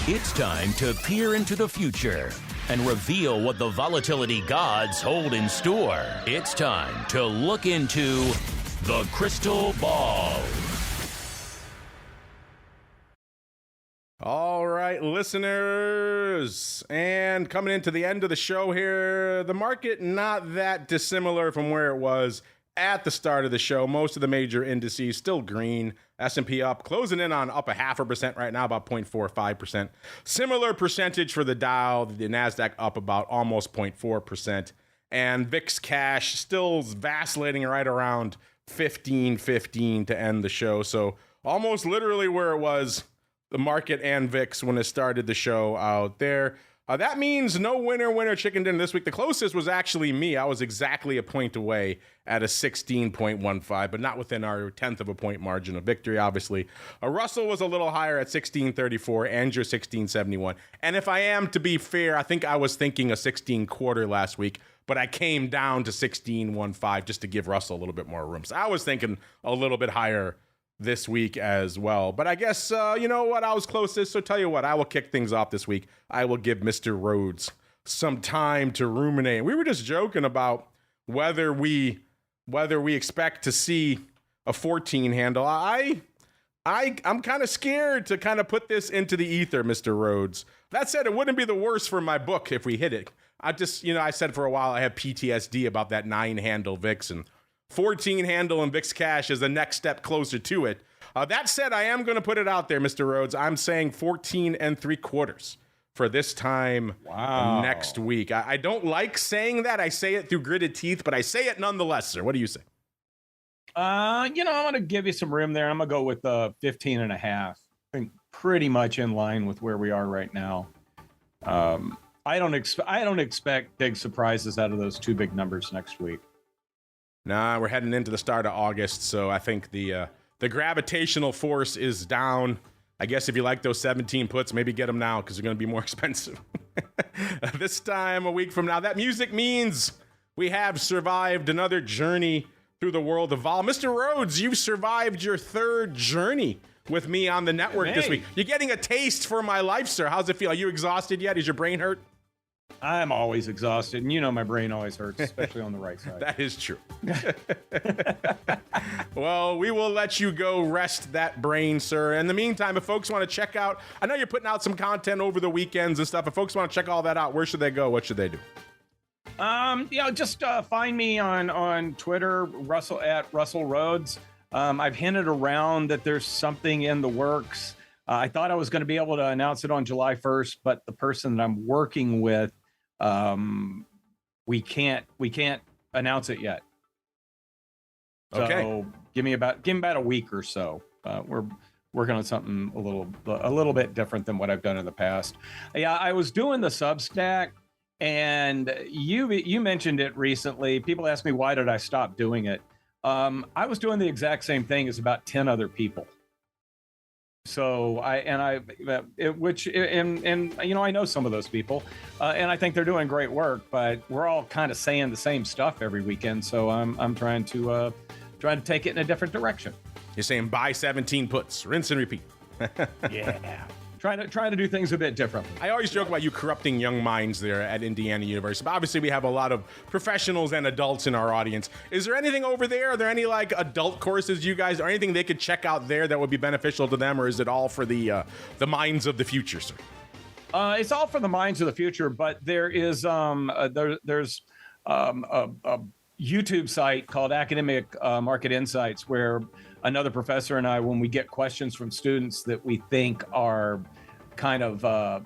It's time to peer into the future and reveal what the volatility gods hold in store. It's time to look into the crystal ball. All right, listeners, and coming into the end of the show here, the market not that dissimilar from where it was at the start of the show. Most of the major indices still green. S&P up, closing in on up 0.5% right now, about 0.45%. Similar percentage for the Dow, the NASDAQ up about almost 0.4%. And VIX cash still vacillating right around 15.15 to end the show. So almost literally where it was, the market and VIX when it started the show out there. That means no winner chicken dinner this week. The closest was actually me. I was exactly a point away at a 16.15, but not within our 1/10 of a point margin of victory, obviously. Russell was a little higher at 16.34, Andrew 16.71. And if I am to be fair, I think I was thinking a 16.25 last week, but I came down to 16.15 just to give Russell a little bit more room. So I was thinking a little bit higher this week as well. But I guess, you know what, I was closest. So tell you what, I will kick things off this week. I will give Mr. Rhoads some time to ruminate. We were just joking about whether we expect to see a 14 handle. I'm kind of scared to kind of put this into the ether, Mr. Rhoads. That said, it wouldn't be the worst for my book if we hit it. I said for a while I have PTSD about that 9 handle VIX, and 14 handle and VIX cash is the next step closer to it. That said, I am going to put it out there, Mr. Rhoads. I'm saying 14.75 for this time next week. I don't like saying that. I say it through gritted teeth, but I say it nonetheless, sir. What do you say? I'm going to give you some room there. I'm going to go with 15.5. I think pretty much in line with where we are right now. I don't expect big surprises out of those two big numbers next week. Nah, we're heading into the start of August, so I think the gravitational force is down. I guess if you like those 17 puts, maybe get them now because they're going to be more expensive. This time a week from now, that music means we have survived another journey through the world of vol. Mr. Rhoads, you've survived your 3rd journey with me on the network this week. You're getting a taste for my life, sir. How's it feel? Are you exhausted yet? Is your brain hurt? I'm always exhausted, and my brain always hurts, especially on the right side. That is true. Well, we will let you go rest that brain, sir. In the meantime, if folks want to check out, I know you're putting out some content over the weekends and stuff. If folks want to check all that out, where should they go? What should they do? Just find me on Twitter, Russell at Russell Rhoads. I've hinted around that there's something in the works. I thought I was going to be able to announce it on July 1st, but the person that I'm working with, we can't announce it yet. Okay. So give me about a week or so. We're working on something a little bit different than what I've done in the past. Yeah, I was doing the Substack, and you mentioned it recently. People ask me why did I stop doing it. I was doing the exact same thing as about 10 other people. So I know some of those people, and I think they're doing great work. But we're all kind of saying the same stuff every weekend. So I'm trying to take it in a different direction. You're saying buy 17 puts, rinse and repeat. Yeah. Trying to do things a bit differently. I always joke about you corrupting young minds there at Indiana University, but obviously we have a lot of professionals and adults in our audience. Is there anything over there? Are there any adult courses you guys, or anything they could check out there that would be beneficial to them, or is it all for the minds of the future, sir? It's all for the minds of the future, but there is there's a YouTube site called Academic Market Insights, where another professor and I, when we get questions from students that we think are kind of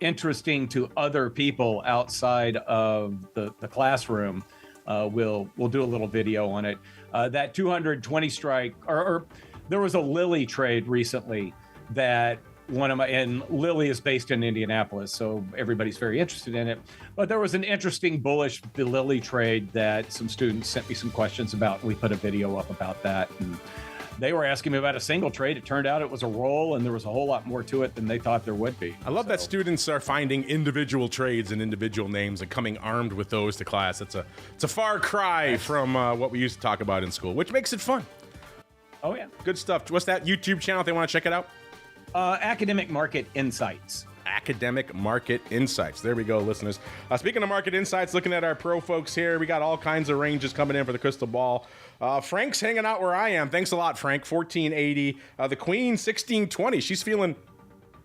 interesting to other people outside of the classroom, we'll do a little video on it. That 220 strike, or there was a Lilly trade recently that and Lilly is based in Indianapolis, so everybody's very interested in it. But there was an interesting bullish Lilly trade that some students sent me some questions about. We put a video up about that. And they were asking me about a single trade. It turned out it was a roll, and there was a whole lot more to it than they thought there would be. I love that students are finding individual trades and individual names and coming armed with those to class. It's a far cry from what we used to talk about in school, which makes it fun. Oh, yeah. Good stuff. What's that YouTube channel if they want to check it out? Academic Market Insights. Academic Market Insights. There we go, listeners. Speaking of market insights, looking at our pro folks here, we got all kinds of ranges coming in for the crystal ball. Frank's hanging out where I am. Thanks a lot, Frank. 1480. The Queen, 1620. She's feeling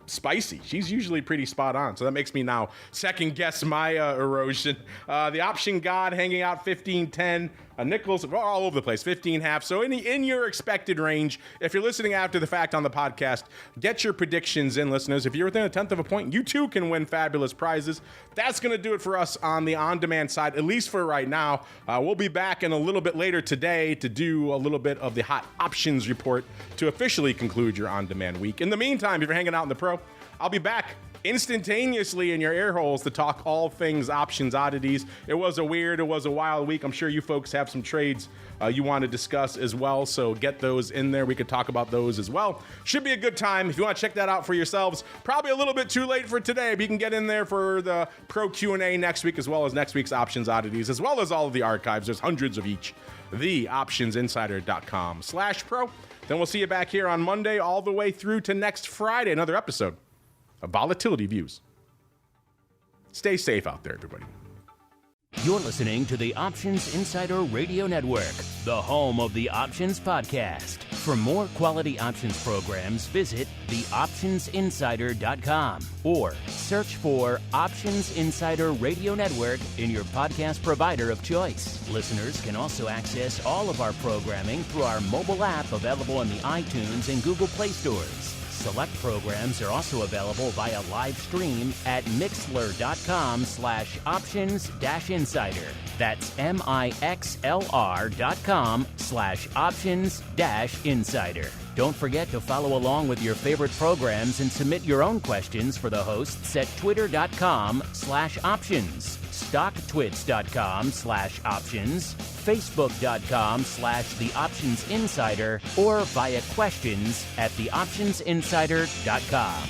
spicy. She's usually pretty spot on, so that makes me now second guess my erosion. The Option God hanging out 1510. Nichols all over the place, 15.5. So in your expected range, if you're listening after the fact on the podcast, get your predictions in, listeners. If you're within a tenth of a point, you too can win fabulous prizes. That's going to do it for us on the on-demand side, at least for right now. We'll be back in a little bit later today to do a little bit of the hot options report to officially conclude your on-demand week. In the meantime, if you're hanging out in the pro, I'll be back instantaneously in your ear holes to talk all things options oddities. It was a wild week. I'm sure you folks have some trades you want to discuss as well, so get those in there. We could talk about those as well. Should be a good time. If you want to check that out for yourselves, probably a little bit too late for today, but you can get in there for the pro Q&A next week, as well as next week's options oddities, as well as all of the archives. There's hundreds of each. TheOptionsInsider.com/pro. Then we'll see you back here on Monday all the way through to next Friday, another episode of Volatility Views. Stay safe out there, everybody. You're listening to the Options Insider Radio Network, the home of the Options Podcast. For more quality options programs, visit theoptionsinsider.com or search for Options Insider Radio Network in your podcast provider of choice. Listeners can also access all of our programming through our mobile app available in the iTunes and Google Play stores. Select programs are also available via live stream at mixlr.com/options-insider. That's mixlr.com/options-insider. Don't forget to follow along with your favorite programs and submit your own questions for the hosts at twitter.com/options, stocktwits.com/options, facebook.com/theoptionsinsider, or via questions at theoptionsinsider.com.